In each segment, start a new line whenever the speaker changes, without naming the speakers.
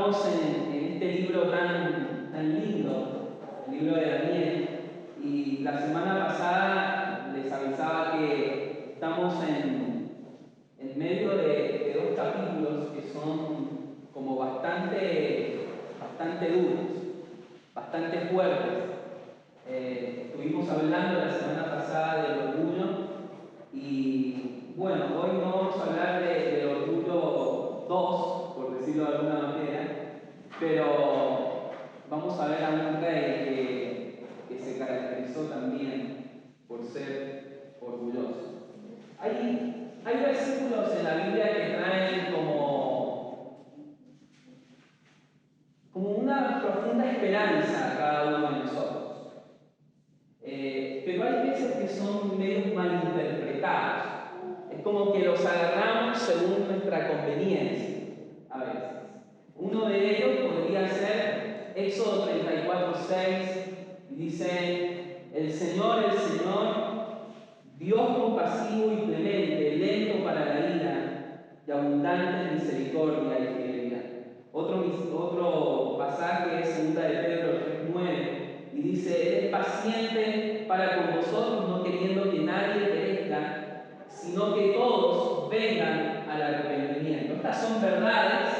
Estamos en este libro tan lindo, el libro de Daniel, y la semana pasada les avisaba que estamos en medio de dos capítulos que son como bastante duros, bastante fuertes. Estuvimos hablando la semana pasada del orgullo y bueno, hoy no vamos a hablar del orgullo 2, por decirlo de alguna manera, pero vamos a ver a un rey que se caracterizó también por ser orgulloso. Hay versículos en la Biblia que traen como una profunda esperanza a cada uno de nosotros. Pero hay veces que son medio malinterpretados. Es como que los agarramos según nuestra conveniencia, a veces. Uno de ellos podría ser Éxodo 34:6, y dice: el Señor, Dios compasivo y clemente, lento para la ira y abundante en misericordia y fidelidad. Otro pasaje es 2 de Pedro 3:9, y dice: Él es paciente para con vosotros, no queriendo que nadie perezca, sino que todos vengan al arrepentimiento. Estas son verdades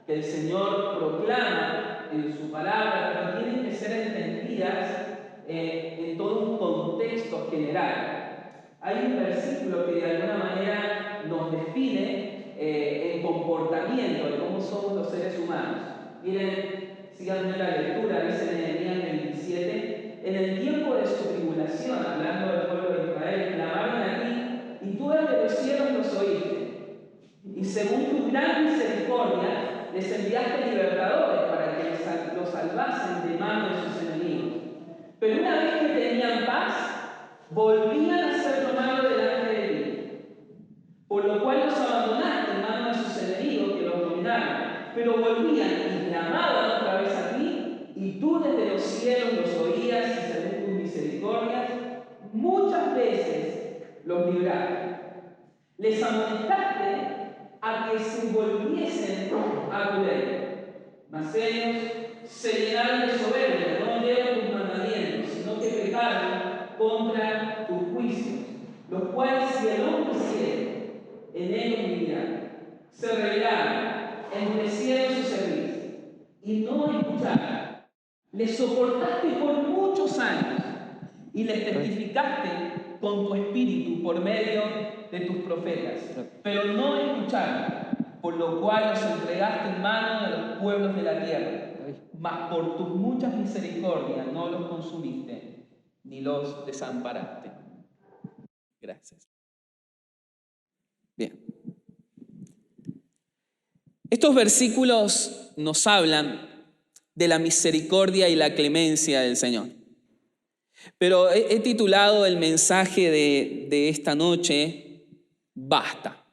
que el Señor proclama en su palabra, pero tienen que ser entendidas en todo un contexto general. Hay un versículo que de alguna manera nos define el comportamiento de cómo somos los seres humanos. Miren, síganme la lectura, dice Nehemías 27: en el tiempo de su tribulación, hablando del pueblo de Israel, clamaron a ti, y tú desde los cielos los oíste. Y según tu gran misericordia, les enviaste libertadores para que los salvasen de mano de sus enemigos. Pero una vez que tenían paz, volvían a hacer lo malo delante de ti, por lo cual los abandonaste en mano de sus enemigos que los dominaron. Pero volvían y clamaban otra vez a ti, y tú desde los cielos los oías, y según tus misericordias, muchas veces los libraste. Les amonestaste a que se volviesen a tu ley, mas ellos se llenaron de soberbia, no oyeron tus mandamientos, sino que pecaron contra tus juicios, los cuales si el hombre hiciere, en ellos vivirá. Se rebelaron, endurecieron su servicio y no escucharon. Les soportaste por muchos años y les testificaste con tu espíritu por medio de tus profetas, pero no escucharon, por lo cual los entregaste en manos de los pueblos de la tierra. Mas por tus muchas misericordias no los consumiste ni los desamparaste. Gracias. Bien. Estos versículos nos hablan de la misericordia y la clemencia del Señor. Pero he titulado el mensaje de esta noche, Basta.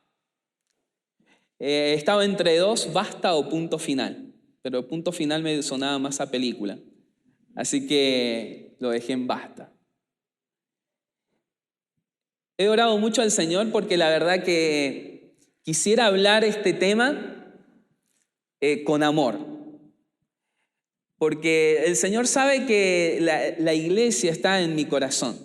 Estaba entre dos, basta o punto final. Pero punto final me sonaba más a película. Así que lo dejé en basta. He orado mucho al Señor porque la verdad que quisiera hablar este tema con amor. Porque el Señor sabe que la iglesia está en mi corazón.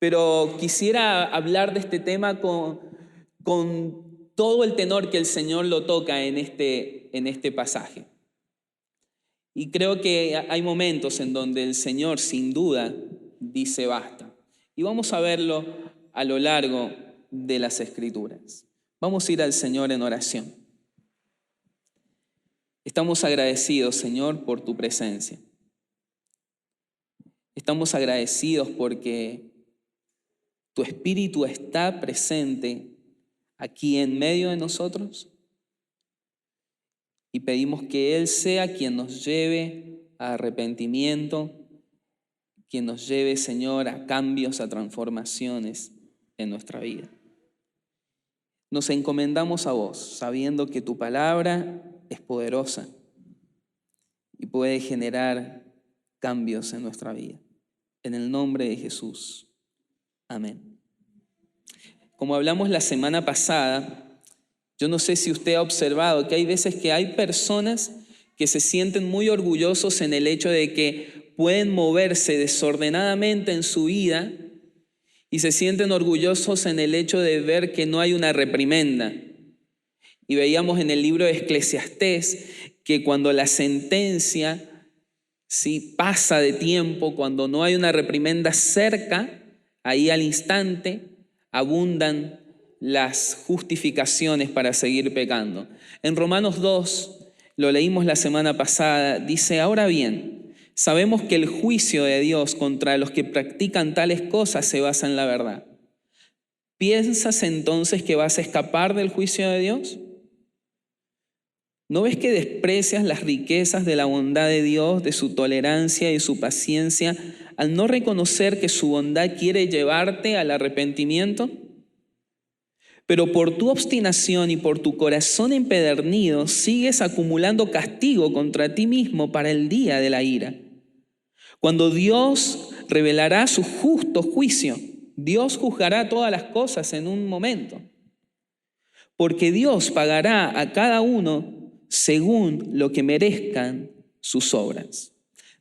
Pero quisiera hablar de este tema con todo el tenor que el Señor lo toca en este pasaje. Y creo que hay momentos en donde el Señor sin duda dice basta. Y vamos a verlo a lo largo de las Escrituras. Vamos a ir al Señor en oración. Estamos agradecidos, Señor, por tu presencia. Estamos agradecidos porque tu Espíritu está presente aquí en medio de nosotros y pedimos que Él sea quien nos lleve a arrepentimiento, quien nos lleve, Señor, a cambios, a transformaciones en nuestra vida. Nos encomendamos a vos, sabiendo que tu palabra es poderosa y puede generar cambios en nuestra vida. En el nombre de Jesús. Amén. Como hablamos la semana pasada,
Yo no sé si usted ha observado que hay veces que hay personas que se sienten muy orgullosos en el hecho de que pueden moverse desordenadamente en su vida y se sienten orgullosos en el hecho de ver que no hay una reprimenda. Y veíamos en el libro de Eclesiastés que cuando la sentencia pasa de tiempo, cuando no hay una reprimenda cerca, ahí al instante abundan las justificaciones para seguir pecando. En Romanos 2, lo leímos la semana pasada, dice: ahora bien, sabemos que el juicio de Dios contra los que practican tales cosas se basa en la verdad. ¿Piensas entonces que vas a escapar del juicio de Dios? ¿No ves que desprecias las riquezas de la bondad de Dios, de su tolerancia y su paciencia, al no reconocer que su bondad quiere llevarte al arrepentimiento? Pero por tu obstinación y por tu corazón empedernido sigues acumulando castigo contra ti mismo para el día de la ira, cuando Dios revelará su justo juicio. Dios juzgará todas las cosas en un momento, porque Dios pagará a cada uno según lo que merezcan sus obras.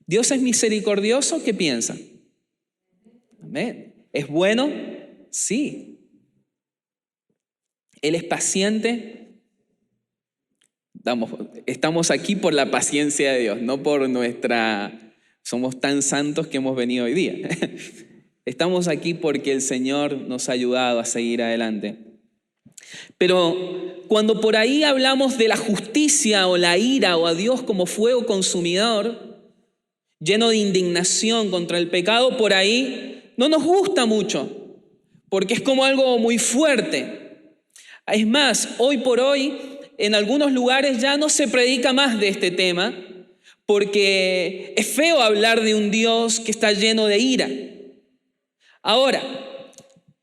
¿Dios es misericordioso? ¿Qué piensa? Amén. ¿Es bueno? Sí. ¿Él es paciente? Estamos aquí por la paciencia de Dios, no por somos tan santos que hemos venido hoy día. Estamos aquí porque el Señor nos ha ayudado a seguir adelante. Pero cuando por ahí hablamos de la justicia o la ira o a Dios como fuego consumidor, lleno de indignación contra el pecado, por ahí no nos gusta mucho, porque es como algo muy fuerte. Es más, hoy por hoy, en algunos lugares ya no se predica más de este tema, porque es feo hablar de un Dios que está lleno de ira. Ahora,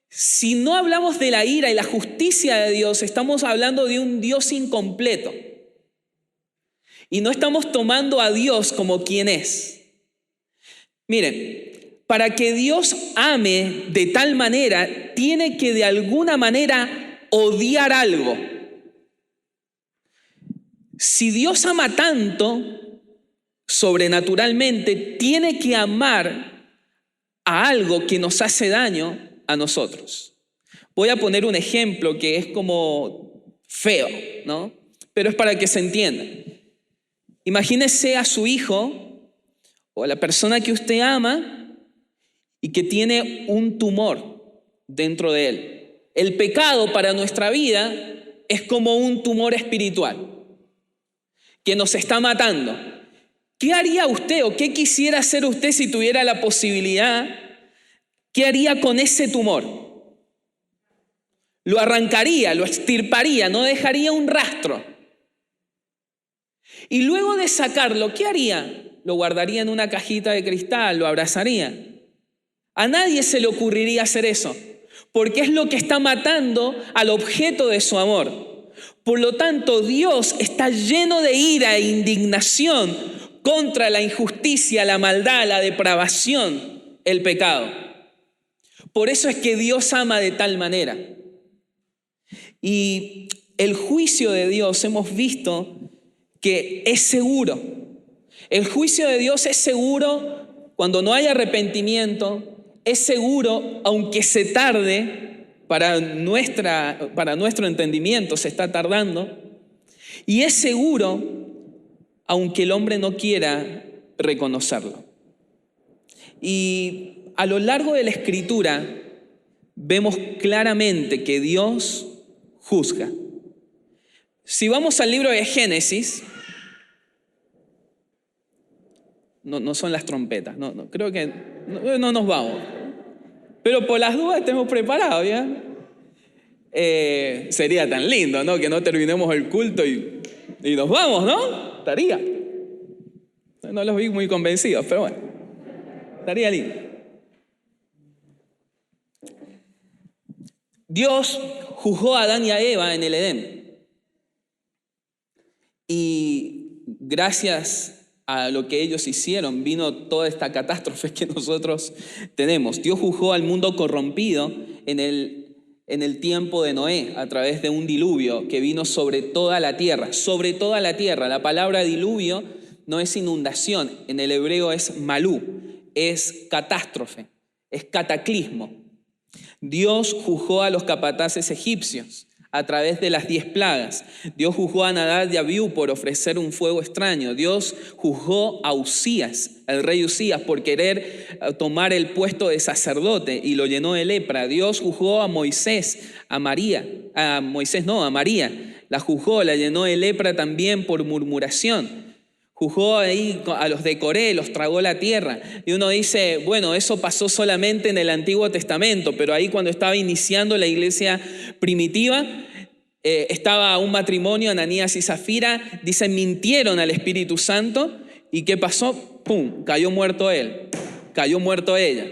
si no hablamos de la ira y la justicia de Dios, estamos hablando de un Dios incompleto. Y no estamos tomando a Dios como quien es. Miren, para que Dios ame de tal manera, tiene que de alguna manera odiar algo. Si Dios ama tanto, sobrenaturalmente, tiene que amar a algo que nos hace daño a nosotros. Voy a poner un ejemplo que es como feo, ¿no? Pero es para que se entienda. Imagínese a su hijo o a la persona que usted ama y que tiene un tumor dentro de él. El pecado para nuestra vida es como un tumor espiritual que nos está matando. ¿Qué haría usted o qué quisiera hacer usted si tuviera la posibilidad? ¿Qué haría con ese tumor? Lo arrancaría, lo extirparía, no dejaría un rastro. Y luego de sacarlo, ¿qué haría? Lo guardaría en una cajita de cristal, lo abrazaría. A nadie se le ocurriría hacer eso, porque es lo que está matando al objeto de su amor. Por lo tanto, Dios está lleno de ira e indignación contra la injusticia, la maldad, la depravación, el pecado. Por eso es que Dios ama de tal manera. Y el juicio de Dios hemos visto que es seguro. El juicio de Dios es seguro cuando no hay arrepentimiento. Es seguro aunque se tarde, para nuestro entendimiento se está tardando. Y es seguro aunque el hombre no quiera reconocerlo. Y a lo largo de la Escritura vemos claramente que Dios juzga. Si vamos al libro de Génesis, no son las trompetas, creo que no nos vamos. Pero por las dudas estemos preparados, ¿ya? Sería tan lindo, ¿no? Que no terminemos el culto y nos vamos, ¿no? Estaría. No los vi muy convencidos, pero bueno, estaría lindo. Dios juzgó a Adán y a Eva en el Edén. Y gracias a lo que ellos hicieron, vino toda esta catástrofe que nosotros tenemos. Dios juzgó al mundo corrompido en el en el tiempo de Noé a través de un diluvio que vino sobre toda la tierra. Sobre toda la tierra. La palabra diluvio no es inundación, en el hebreo es malú, es catástrofe, es cataclismo. Dios juzgó a los capataces egipcios a través de las 10 plagas. Dios juzgó a Nadab y Abiú por ofrecer un fuego extraño. Dios juzgó a Usías, el rey Usías, por querer tomar el puesto de sacerdote y lo llenó de lepra. Dios juzgó a Moisés, a María. La juzgó, la llenó de lepra también por murmuración. Juzgó ahí a los de Coré, los tragó la tierra. Y uno dice, bueno, eso pasó solamente en el Antiguo Testamento, pero ahí cuando estaba iniciando la iglesia primitiva, estaba un matrimonio, Ananías y Zafira, dicen, mintieron al Espíritu Santo. ¿Y qué pasó? ¡Pum! Cayó muerto él, cayó muerto ella.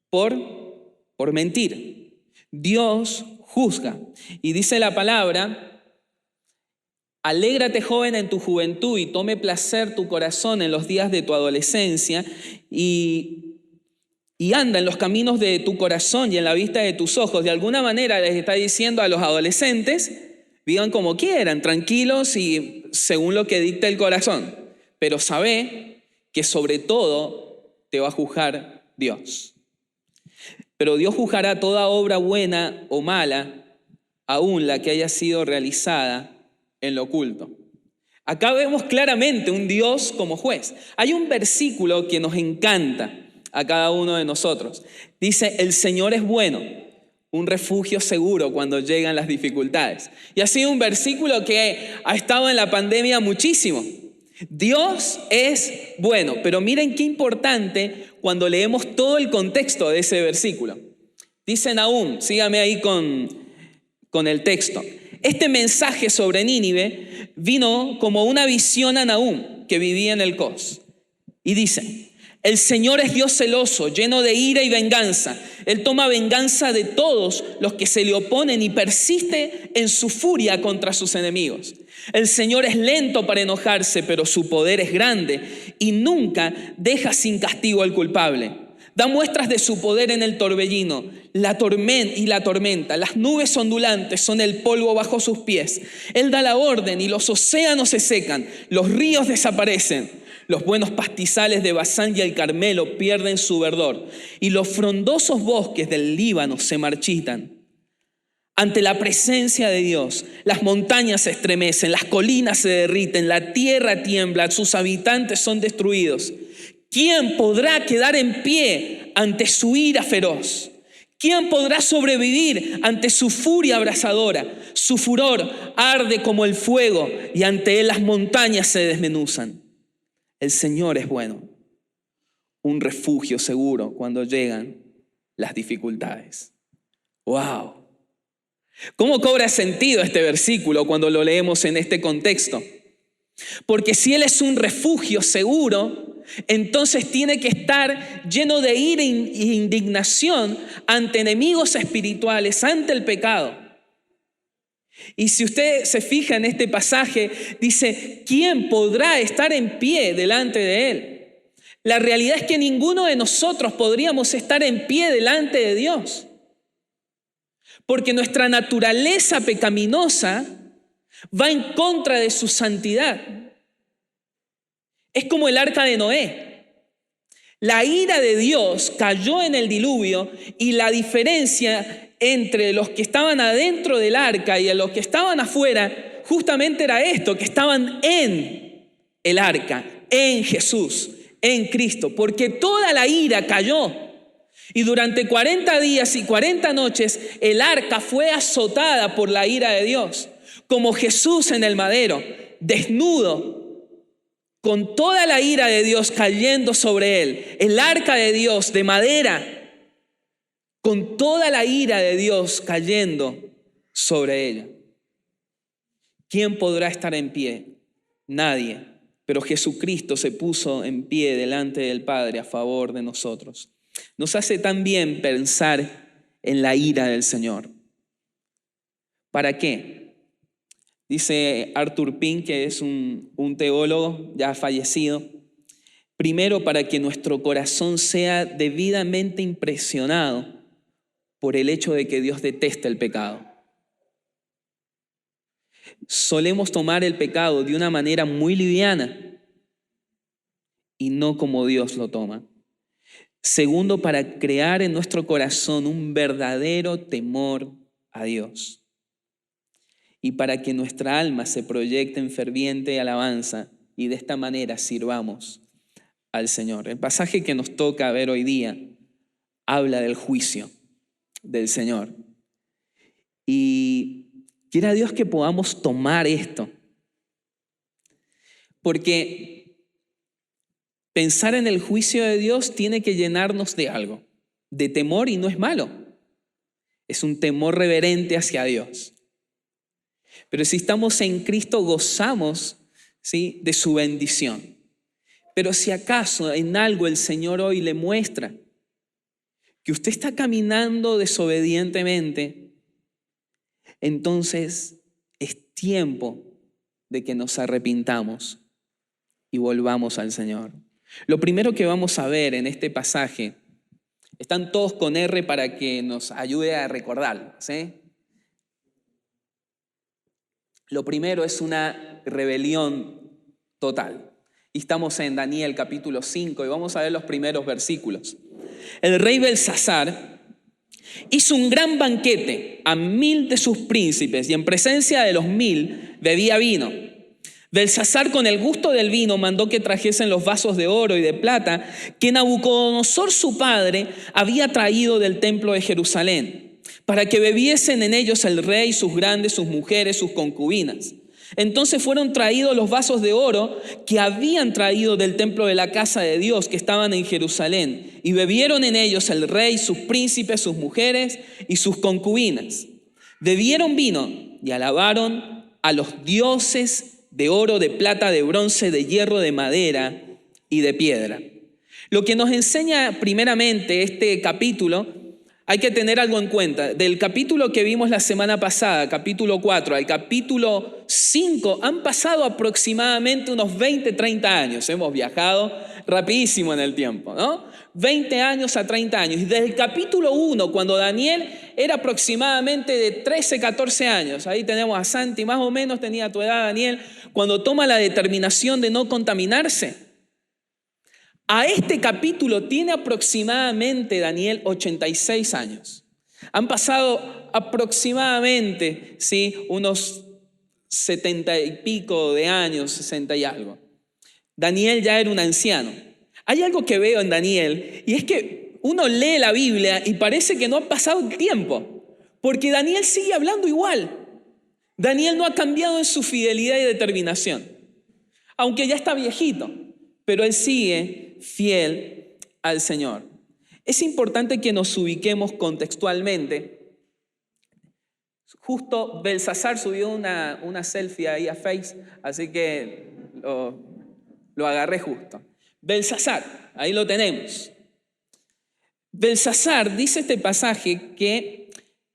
Por mentir. Dios juzga. Y dice la palabra, alégrate, joven, en tu juventud y tome placer tu corazón en los días de tu adolescencia y anda en los caminos de tu corazón y en la vista de tus ojos. De alguna manera les está diciendo a los adolescentes, vivan como quieran, tranquilos y según lo que dicta el corazón. Pero sabe que sobre todo te va a juzgar Dios. Pero Dios juzgará toda obra buena o mala, aún la que haya sido realizada en lo oculto. Acá vemos claramente un Dios como juez. Hay un versículo que nos encanta a cada uno de nosotros. Dice, el Señor es bueno, un refugio seguro cuando llegan las dificultades. Y ha sido un versículo que ha estado en la pandemia muchísimo. Dios es bueno, pero miren qué importante cuando leemos todo el contexto de ese versículo. Dice Nahum, sígame ahí con el texto. Este mensaje sobre Nínive vino como una visión a Nahum, que vivía en el Cos. Y dice, el Señor es Dios celoso, lleno de ira y venganza. Él toma venganza de todos los que se le oponen y persiste en su furia contra sus enemigos. El Señor es lento para enojarse, pero su poder es grande y nunca deja sin castigo al culpable. Da muestras de su poder en el torbellino, la tormenta. Las nubes ondulantes son el polvo bajo sus pies. Él da la orden y los océanos se secan, los ríos desaparecen. Los buenos pastizales de Basán y el Carmelo pierden su verdor y los frondosos bosques del Líbano se marchitan. Ante la presencia de Dios, las montañas se estremecen, las colinas se derriten, la tierra tiembla, sus habitantes son destruidos. ¿Quién podrá quedar en pie ante su ira feroz? ¿Quién podrá sobrevivir ante su furia abrasadora? Su furor arde como el fuego y ante él las montañas se desmenuzan. El Señor es bueno, un refugio seguro cuando llegan las dificultades. ¡Wow! ¿Cómo cobra sentido este versículo cuando lo leemos en este contexto? Porque si Él es un refugio seguro, entonces tiene que estar lleno de ira e indignación ante enemigos espirituales, ante el pecado. Y si usted se fija en este pasaje, dice, ¿quién podrá estar en pie delante de Él? La realidad es que ninguno de nosotros podríamos estar en pie delante de Dios. Porque nuestra naturaleza pecaminosa va en contra de su santidad. Es como el arca de Noé. La ira de Dios cayó en el diluvio y la diferencia entre los que estaban adentro del arca y los que estaban afuera justamente era esto, que estaban en el arca, en Jesús, en Cristo, porque toda la ira cayó. Y durante 40 días y 40 noches el arca fue azotada por la ira de Dios, como Jesús en el madero, desnudo, con toda la ira de Dios cayendo sobre él. El arca de Dios de madera, con toda la ira de Dios cayendo sobre ella. ¿Quién podrá estar en pie? Nadie. Pero Jesucristo se puso en pie delante del Padre a favor de nosotros. Nos hace también pensar en la ira del Señor. ¿Para qué? Dice Arthur Pink, que es un teólogo ya fallecido. Primero, para que nuestro corazón sea debidamente impresionado por el hecho de que Dios detesta el pecado. Solemos tomar el pecado de una manera muy liviana y no como Dios lo toma. Segundo, para crear en nuestro corazón un verdadero temor a Dios y para que nuestra alma se proyecte en ferviente alabanza y de esta manera sirvamos al Señor. El pasaje que nos toca ver hoy día habla del juicio del Señor. Y quiera Dios que podamos tomar esto, porque pensar en el juicio de Dios tiene que llenarnos de algo, de temor, y no es malo. Es un temor reverente hacia Dios. Pero si estamos en Cristo, gozamos, ¿sí?, de su bendición. Pero si acaso en algo el Señor hoy le muestra que usted está caminando desobedientemente, entonces es tiempo de que nos arrepintamos y volvamos al Señor. Lo primero que vamos a ver en este pasaje, están todos con R para que nos ayude a recordarlo, ¿sí? Lo primero es una rebelión total. Y estamos en Daniel capítulo 5 y vamos a ver los primeros versículos. El rey Belsasar hizo un gran banquete a 1000 de sus príncipes y en presencia de los 1000 bebía vino. Belsasar, con el gusto del vino, mandó que trajesen los vasos de oro y de plata que Nabucodonosor su padre había traído del templo de Jerusalén, para que bebiesen en ellos el rey, sus grandes, sus mujeres, sus concubinas. Entonces fueron traídos los vasos de oro que habían traído del templo de la casa de Dios, que estaban en Jerusalén, y bebieron en ellos el rey, sus príncipes, sus mujeres y sus concubinas. Bebieron vino y alabaron a los dioses de oro, de plata, de bronce, de hierro, de madera y de piedra. Lo que nos enseña primeramente este capítulo, hay que tener algo en cuenta. Del capítulo que vimos la semana pasada, capítulo 4, al capítulo 5, han pasado aproximadamente unos 20, 30 años. Hemos viajado rapidísimo en el tiempo, ¿no? 20 años a 30 años. Y desde el capítulo 1, cuando Daniel era aproximadamente de 13, 14 años, ahí tenemos a Santi, más o menos tenía tu edad, Daniel, cuando toma la determinación de no contaminarse. A este capítulo tiene aproximadamente Daniel 86 años. Han pasado aproximadamente, ¿sí?, unos 70 y pico de años, 60 y algo. Daniel ya era un anciano. Hay algo que veo en Daniel y es que uno lee la Biblia y parece que no ha pasado el tiempo, porque Daniel sigue hablando igual. Daniel no ha cambiado en su fidelidad y determinación, aunque ya está viejito, pero él sigue fiel al Señor. Es importante que nos ubiquemos contextualmente. Justo Belsasar subió una selfie ahí a Face, así que lo agarré justo. Belsasar, ahí lo tenemos. Belsasar, dice este pasaje, que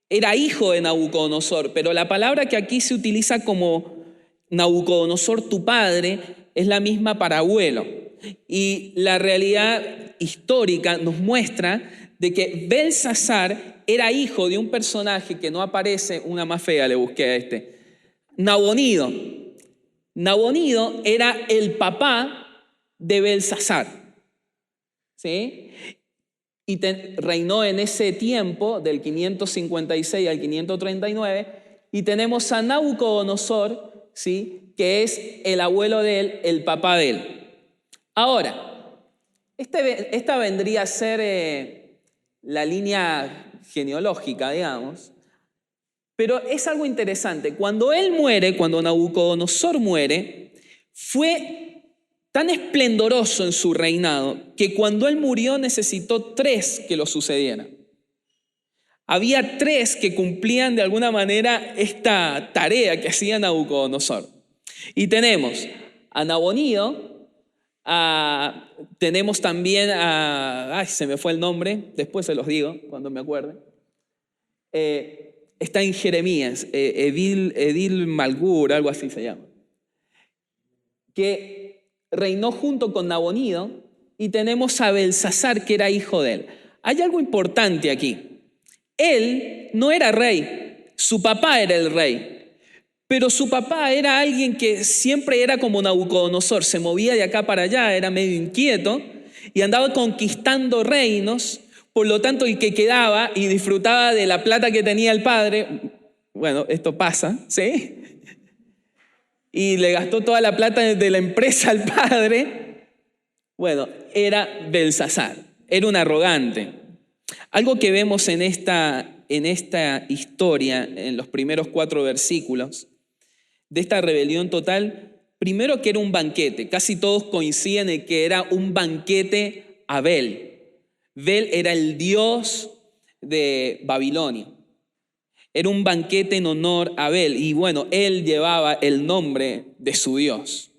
era hijo de Nabucodonosor, pero la palabra que aquí se utiliza como Nabucodonosor tu padre es la misma para abuelo. Y la realidad histórica nos muestra de que Belsasar era hijo de un personaje que no aparece, una más fea le busqué a este, Nabonido. Nabonido era el papá de Belsasar, ¿sí? Y reinó en ese tiempo, del 556 al 539, y tenemos a Nabucodonosor, ¿sí?, que es el abuelo de él, el papá de él. Ahora, esta vendría a ser la línea genealógica, digamos, pero es algo interesante. Cuando él muere, cuando Nabucodonosor muere, fue tan esplendoroso en su reinado que cuando él murió necesitó 3 que lo sucedieran. Había 3 que cumplían de alguna manera esta tarea que hacía Nabucodonosor. Y tenemos a Nabonido, tenemos también se me fue el nombre, después se los digo cuando me acuerde. Está en Jeremías, Edil Malgur, algo así se llama, que reinó junto con Nabonido, y tenemos a Belsasar, que era hijo de él. Hay algo importante aquí. Él no era rey, su papá era el rey. Pero su papá era alguien que siempre era como Nabucodonosor, se movía de acá para allá, era medio inquieto y andaba conquistando reinos. Por lo tanto, el que quedaba y disfrutaba de la plata que tenía el padre, bueno, esto pasa, ¿sí? Y le gastó toda la plata de la empresa al padre, bueno, era Belsasar, era un arrogante. Algo que vemos en esta historia, en los primeros 4 versículos, de esta rebelión total, primero que era un banquete, casi todos coinciden en que era un banquete a Bel. Bel era el dios de Babilonia. Era un banquete en honor a Bel y bueno, él llevaba el nombre de su Dios.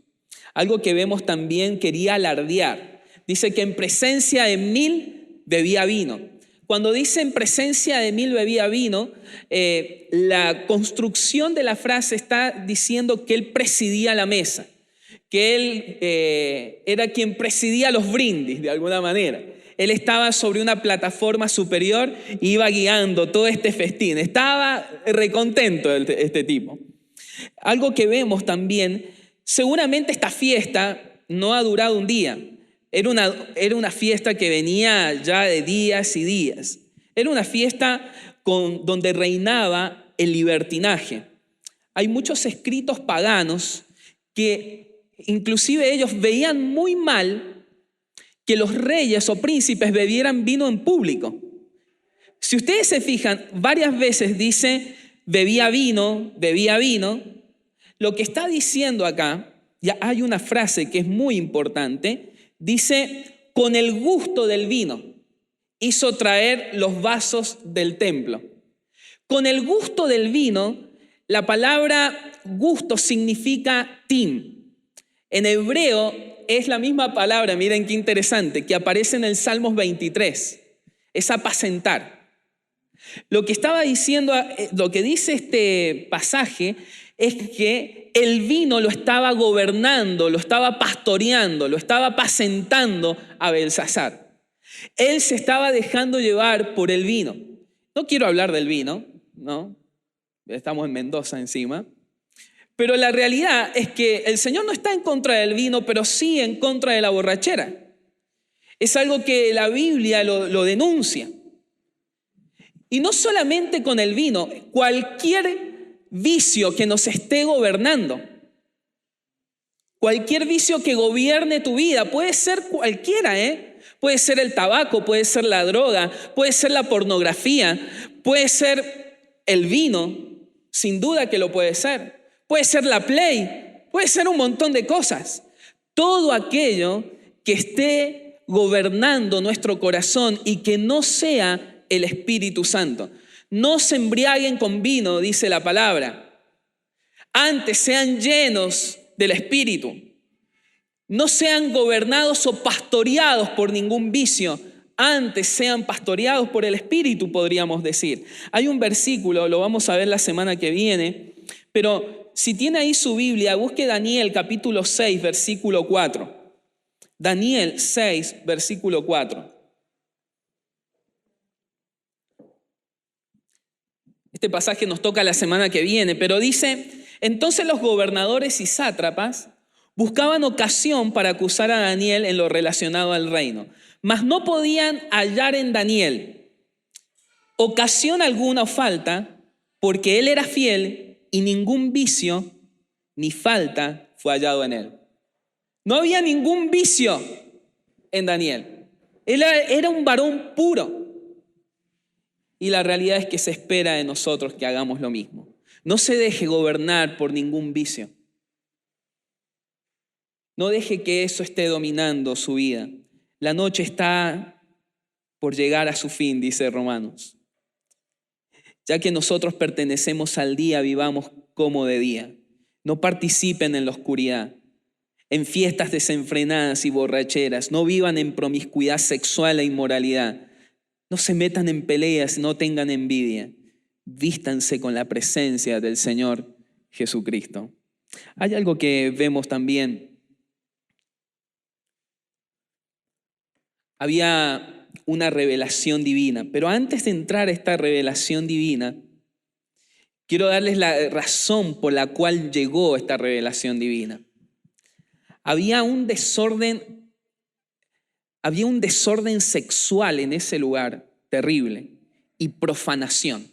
Algo que vemos también, quería alardear. Dice que en presencia de 1000 bebía vino. Cuando dice en presencia de 1000 bebía vino, la construcción de la frase está diciendo que él presidía la mesa, que él era quien presidía los brindis de alguna manera. Él estaba sobre una plataforma superior e iba guiando todo este festín. Estaba recontento este tipo. Algo que vemos también, seguramente esta fiesta no ha durado un día. Era una fiesta que venía ya de días y días. Era una fiesta donde reinaba el libertinaje. Hay muchos escritos paganos que inclusive ellos veían muy mal que los reyes o príncipes bebieran vino en público. Si ustedes se fijan, varias veces dice bebía vino. Lo que está diciendo acá, ya hay una frase que es muy importante, dice, con el gusto del vino hizo traer los vasos del templo. Con el gusto del vino, la palabra gusto significa tim. En hebreo es la misma palabra, miren qué interesante, que aparece en el Salmos 23, es apacentar. Lo que estaba diciendo, lo que dice este pasaje es que el vino lo estaba gobernando, lo estaba pastoreando, lo estaba apacentando a Belsasar. Él se estaba dejando llevar por el vino. No quiero hablar del vino, ¿no? Estamos en Mendoza encima. Pero la realidad es que el Señor no está en contra del vino, pero sí en contra de la borrachera. Es algo que la Biblia lo denuncia. Y no solamente con el vino, cualquier vicio que nos esté gobernando, cualquier vicio que gobierne tu vida, puede ser cualquiera, puede ser el tabaco, puede ser la droga, puede ser la pornografía, puede ser el vino, sin duda que lo puede ser. Puede ser la Play, puede ser un montón de cosas. Todo aquello que esté gobernando nuestro corazón y que no sea el Espíritu Santo. No se embriaguen con vino, dice la palabra. Antes sean llenos del Espíritu. No sean gobernados o pastoreados por ningún vicio. Antes sean pastoreados por el Espíritu, podríamos decir. Hay un versículo, lo vamos a ver la semana que viene, pero si tiene ahí su Biblia, busque Daniel capítulo 6, versículo 4. Daniel 6, versículo 4. Este pasaje nos toca la semana que viene, pero dice, entonces los gobernadores y sátrapas buscaban ocasión para acusar a Daniel en lo relacionado al reino, mas no podían hallar en Daniel ocasión alguna o falta, porque él era fiel y ningún vicio ni falta fue hallado en él. No había ningún vicio en Daniel. Él era un varón puro. Y la realidad es que se espera de nosotros que hagamos lo mismo. No se deje gobernar por ningún vicio. No deje que eso esté dominando su vida. La noche está por llegar a su fin, dice Romanos. Ya que nosotros pertenecemos al día, vivamos como de día. No participen en la oscuridad, en fiestas desenfrenadas y borracheras. No vivan en promiscuidad sexual e inmoralidad. No se metan en peleas, no tengan envidia. Vístanse con la presencia del Señor Jesucristo. Hay algo que vemos también. Había una revelación divina. Pero antes de entrar a esta revelación divina, quiero darles la razón por la cual llegó esta revelación divina. Había un desorden sexual en ese lugar terrible y profanación.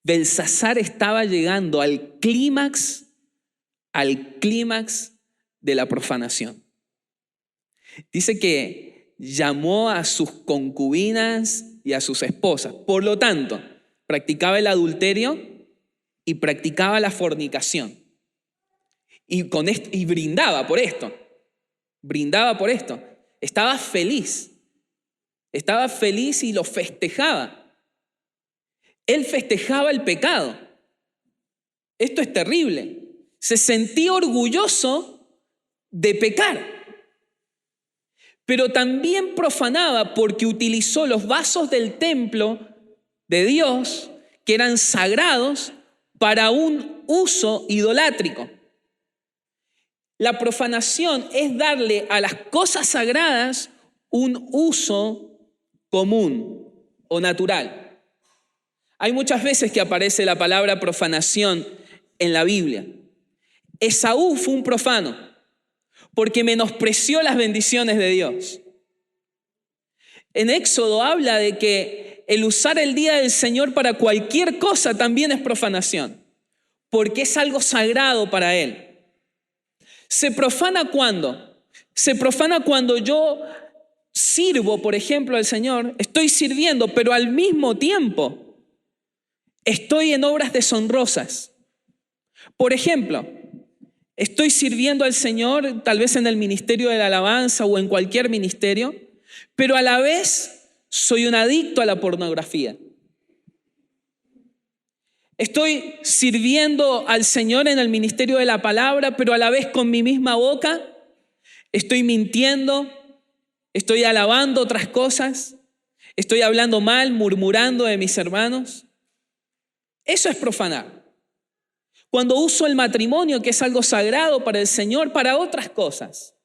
Belsasar estaba llegando al clímax de la profanación. Dice que llamó a sus concubinas y a sus esposas. Por lo tanto, practicaba el adulterio y practicaba la fornicación. Y brindaba por esto. Estaba feliz y lo festejaba. Él festejaba el pecado. Esto es terrible. Se sentía orgulloso de pecar. Pero también profanaba porque utilizó los vasos del templo de Dios, que eran sagrados, para un uso idolátrico. La profanación es darle a las cosas sagradas un uso común o natural. Hay muchas veces que aparece la palabra profanación en la Biblia. Esaú fue un profano porque menospreció las bendiciones de Dios. En Éxodo habla de que el usar el día del Señor para cualquier cosa también es profanación, porque es algo sagrado para Él. ¿Se profana cuándo? Se profana cuando yo sirvo, por ejemplo, al Señor, estoy sirviendo, pero al mismo tiempo estoy en obras deshonrosas. Por ejemplo, estoy sirviendo al Señor, tal vez en el ministerio de la alabanza o en cualquier ministerio, pero a la vez soy un adicto a la pornografía. Estoy sirviendo al Señor en el ministerio de la palabra, pero a la vez con mi misma boca estoy mintiendo, estoy alabando otras cosas, estoy hablando mal, murmurando de mis hermanos. Eso es profanar. Cuando uso el matrimonio, que es algo sagrado para el Señor, para otras cosas.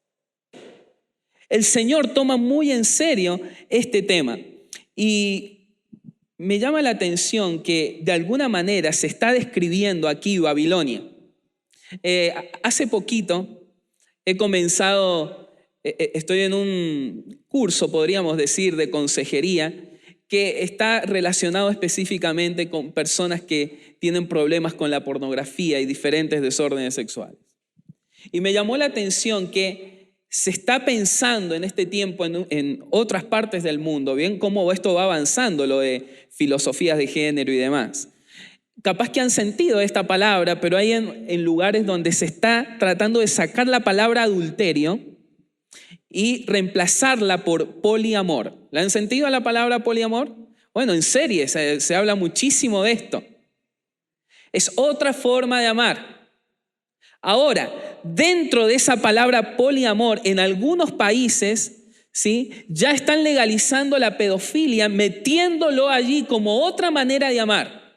El Señor toma muy en serio este tema. Y me llama la atención que de alguna manera se está describiendo aquí Babilonia. Hace poquito estoy en un curso, podríamos decir, de consejería, que está relacionado específicamente con personas que tienen problemas con la pornografía y diferentes desórdenes sexuales. Y me llamó la atención que se está pensando en este tiempo en otras partes del mundo, bien cómo esto va avanzando, lo de filosofías de género y demás. Capaz que han sentido esta palabra, pero hay en lugares donde se está tratando de sacar la palabra adulterio y reemplazarla por poliamor. ¿La han sentido la palabra poliamor? Bueno, en series se habla muchísimo de esto. Es otra forma de amar. Ahora, dentro de esa palabra poliamor, en algunos países, ¿sí?, ya están legalizando la pedofilia, metiéndolo allí como otra manera de amar.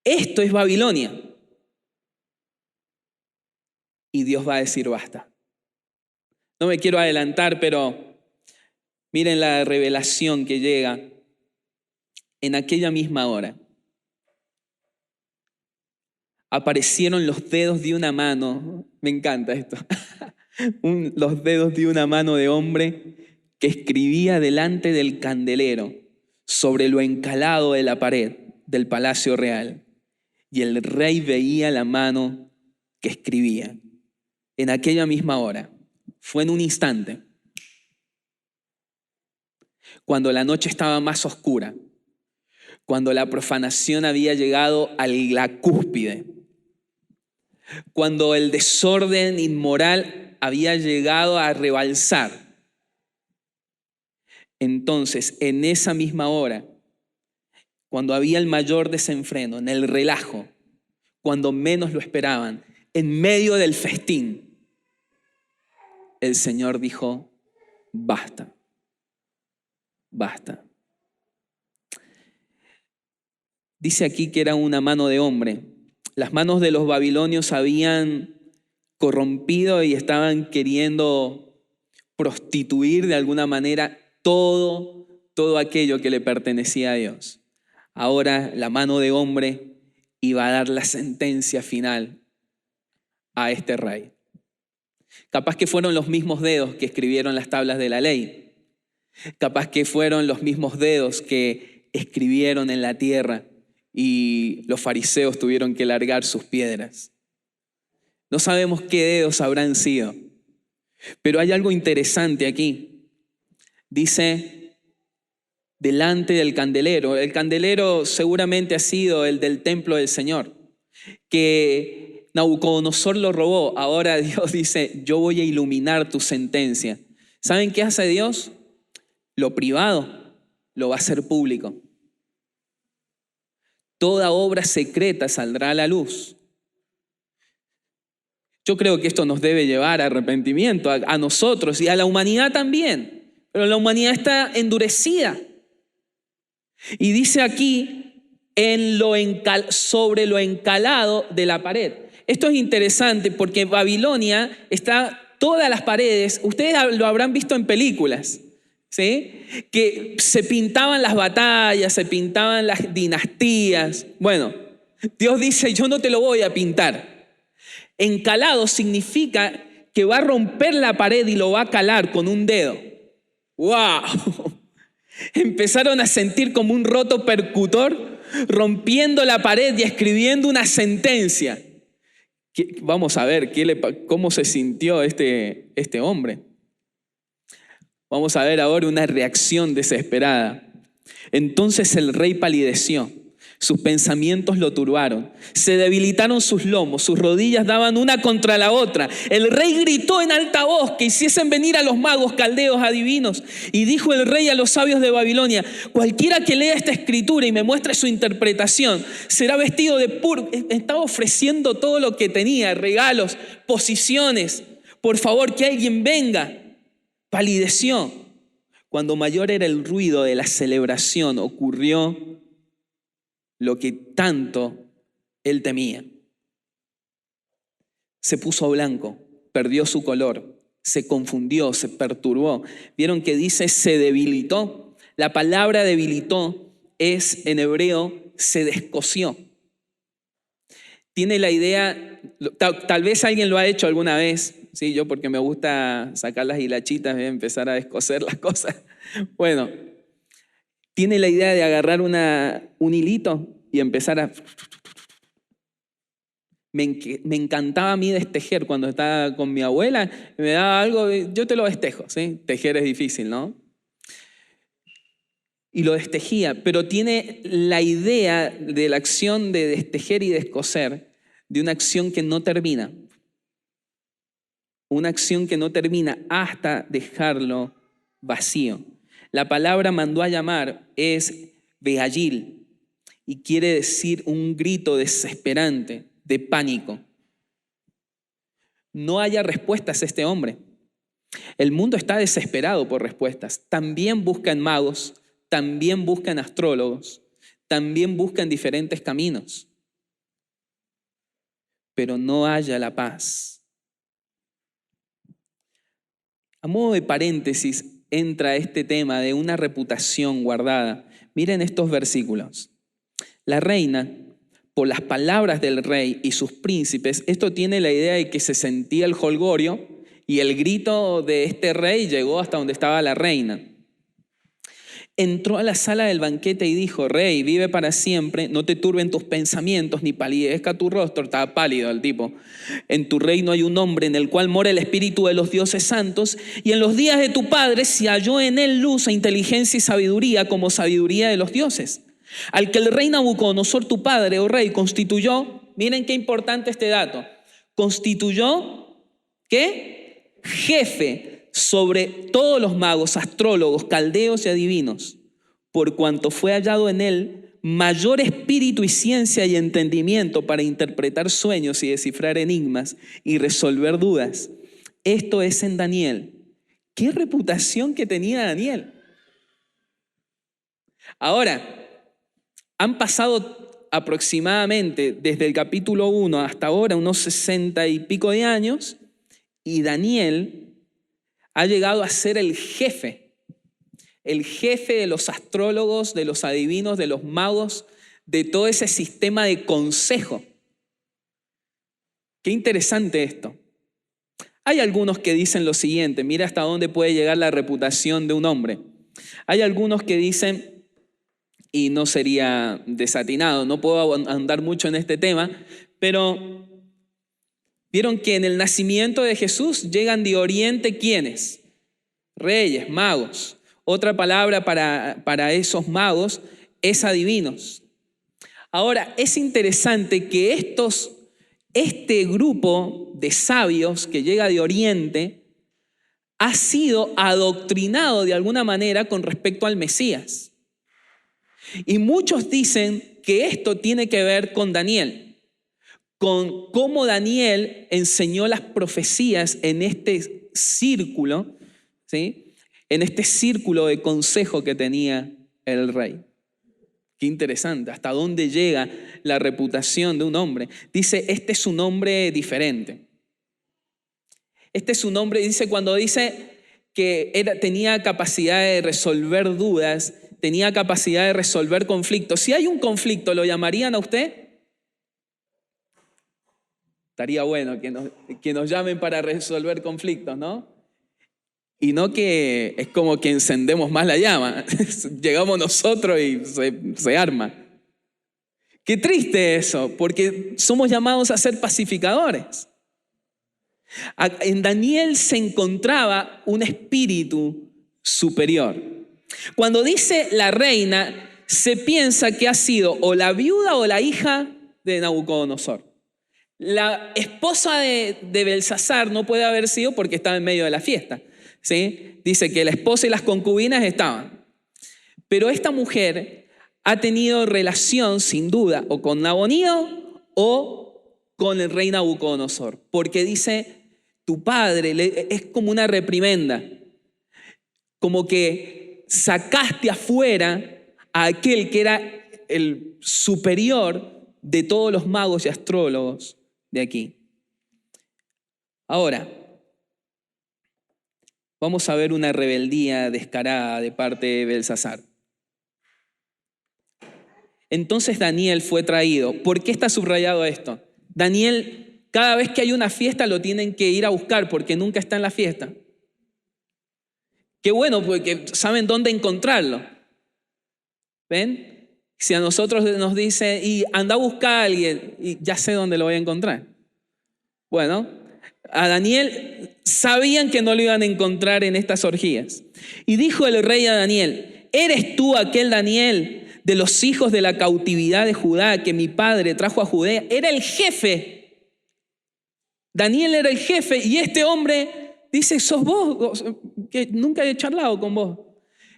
Esto es Babilonia. Y Dios va a decir basta. No me quiero adelantar, pero miren la revelación que llega en aquella misma hora. Aparecieron los dedos de una mano, me encanta esto, los dedos de una mano de hombre que escribía delante del candelero sobre lo encalado de la pared del palacio real. Y el rey veía la mano que escribía. En aquella misma hora, fue en un instante, cuando la noche estaba más oscura, cuando la profanación había llegado a la cúspide, cuando el desorden inmoral había llegado a rebalsar. Entonces, en esa misma hora, cuando había el mayor desenfreno, en el relajo, cuando menos lo esperaban, en medio del festín, el Señor dijo, basta, basta. Dice aquí que era una mano de hombre. Las manos de los babilonios habían corrompido y estaban queriendo prostituir de alguna manera todo aquello que le pertenecía a Dios. Ahora la mano de hombre iba a dar la sentencia final a este rey. Capaz que fueron los mismos dedos que escribieron las tablas de la ley. Capaz que fueron los mismos dedos que escribieron en la tierra y los fariseos tuvieron que largar sus piedras. No sabemos qué dedos habrán sido, pero hay algo interesante aquí. Dice, delante del candelero. El candelero seguramente ha sido el del templo del Señor, que Nabucodonosor lo robó. Ahora Dios dice, yo voy a iluminar tu sentencia. ¿Saben qué hace Dios? Lo privado lo va a hacer público. Toda obra secreta saldrá a la luz. Yo creo que esto nos debe llevar a arrepentimiento, a nosotros y a la humanidad también. Pero la humanidad está endurecida. Y dice aquí, sobre lo encalado de la pared. Esto es interesante porque en Babilonia está todas las paredes, ustedes lo habrán visto en películas, ¿sí? Que se pintaban las batallas, se pintaban las dinastías. Bueno, Dios dice, yo no te lo voy a pintar. Encalado significa que va a romper la pared y lo va a calar con un dedo. ¡Wow! Empezaron a sentir como un roto percutor rompiendo la pared y escribiendo una sentencia. Vamos a ver cómo se sintió este hombre. Vamos a ver ahora una reacción desesperada. Entonces el rey palideció. Sus pensamientos lo turbaron, se debilitaron sus lomos, sus rodillas daban una contra la otra. El rey gritó en alta voz que hiciesen venir a los magos, caldeos, adivinos. Y dijo el rey a los sabios de Babilonia, cualquiera que lea esta escritura y me muestre su interpretación, será vestido de púrpura. Estaba ofreciendo todo lo que tenía, regalos, posiciones. Por favor, que alguien venga. Palideció. Cuando mayor era el ruido de la celebración, ocurrió lo que tanto él temía. Se puso blanco, perdió su color, se confundió, se perturbó. ¿Vieron que dice se debilitó? La palabra debilitó es en hebreo se descosió. Tiene la idea, tal vez alguien lo ha hecho alguna vez, sí, yo porque me gusta sacar las hilachitas, voy a empezar a descoser las cosas. Bueno, tiene la idea de agarrar un hilito y empezar a... Me encantaba a mí destejer cuando estaba con mi abuela, me daba algo, yo te lo destejo, ¿sí? Tejer es difícil, ¿no? Y lo destejía, pero tiene la idea de la acción de destejer y descoser, de una acción que no termina. Una acción que no termina hasta dejarlo vacío. La palabra mandó a llamar es Beagil y quiere decir un grito desesperante, de pánico. No haya respuestas a este hombre. El mundo está desesperado por respuestas. También buscan magos, también buscan astrólogos, también buscan diferentes caminos. Pero no haya la paz. A modo de paréntesis, entra este tema de una reputación guardada. Miren estos versículos. La reina, por las palabras del rey y sus príncipes, esto tiene la idea de que se sentía el jolgorio y el grito de este rey llegó hasta donde estaba la reina. Entró a la sala del banquete y dijo, rey, vive para siempre, no te turben tus pensamientos ni palidezca tu rostro. Estaba pálido el tipo. En tu reino hay un hombre en el cual mora el espíritu de los dioses santos y en los días de tu padre se halló en él luz e inteligencia y sabiduría como sabiduría de los dioses. Al que el rey Nabucodonosor, tu padre, oh rey, constituyó, miren qué importante este dato, constituyó, ¿qué? Jefe sobre todos los magos, astrólogos, caldeos y adivinos, por cuanto fue hallado en él mayor espíritu y ciencia y entendimiento para interpretar sueños y descifrar enigmas y resolver dudas. Esto es en Daniel. ¿Qué reputación que tenía Daniel? Ahora, han pasado aproximadamente desde el capítulo 1 hasta ahora unos 60 y pico de años, y Daniel ha llegado a ser el jefe de los astrólogos, de los adivinos, de los magos, de todo ese sistema de consejo. Qué interesante esto. Hay algunos que dicen lo siguiente, mira hasta dónde puede llegar la reputación de un hombre. Hay algunos que dicen, y no sería desatinado, no puedo andar mucho en este tema, pero vieron que en el nacimiento de Jesús llegan de Oriente ¿quiénes? Reyes, magos. Otra palabra para esos magos es adivinos. Ahora, es interesante que este grupo de sabios que llega de Oriente ha sido adoctrinado de alguna manera con respecto al Mesías. Y muchos dicen que esto tiene que ver con Daniel, con cómo Daniel enseñó las profecías en este círculo, ¿sí? En este círculo de consejo que tenía el rey. Qué interesante, hasta dónde llega la reputación de un hombre. Dice, este es un hombre diferente. Este es un hombre, dice, cuando dice que tenía capacidad de resolver dudas, tenía capacidad de resolver conflictos. Si hay un conflicto, ¿lo llamarían a usted? Estaría bueno que nos llamen para resolver conflictos, ¿no? Y no que es como que encendemos más la llama. Llegamos nosotros y se arma. Qué triste eso, porque somos llamados a ser pacificadores. En Daniel se encontraba un espíritu superior. Cuando dice la reina, se piensa que ha sido o la viuda o la hija de Nabucodonosor. La esposa de Belsasar no puede haber sido porque estaba en medio de la fiesta, ¿sí? Dice que la esposa y las concubinas estaban. Pero esta mujer ha tenido relación, sin duda, o con Nabonido o con el rey Nabucodonosor. Porque dice, tu padre, es como una reprimenda. Como que sacaste afuera a aquel que era el superior de todos los magos y astrólogos de aquí. Ahora, vamos a ver una rebeldía descarada de parte de Belsasar. Entonces Daniel fue traído. ¿Por qué está subrayado esto? Daniel, cada vez que hay una fiesta lo tienen que ir a buscar porque nunca está en la fiesta. Qué bueno, porque saben dónde encontrarlo. ¿Ven? Si a nosotros nos dice, y anda a buscar a alguien, y ya sé dónde lo voy a encontrar. Bueno, a Daniel sabían que no lo iban a encontrar en estas orgías. Y dijo el rey a Daniel, ¿eres tú aquel Daniel de los hijos de la cautividad de Judá que mi padre trajo a Judea? Era el jefe. Daniel era el jefe y este hombre dice, sos vos, que nunca he charlado con vos.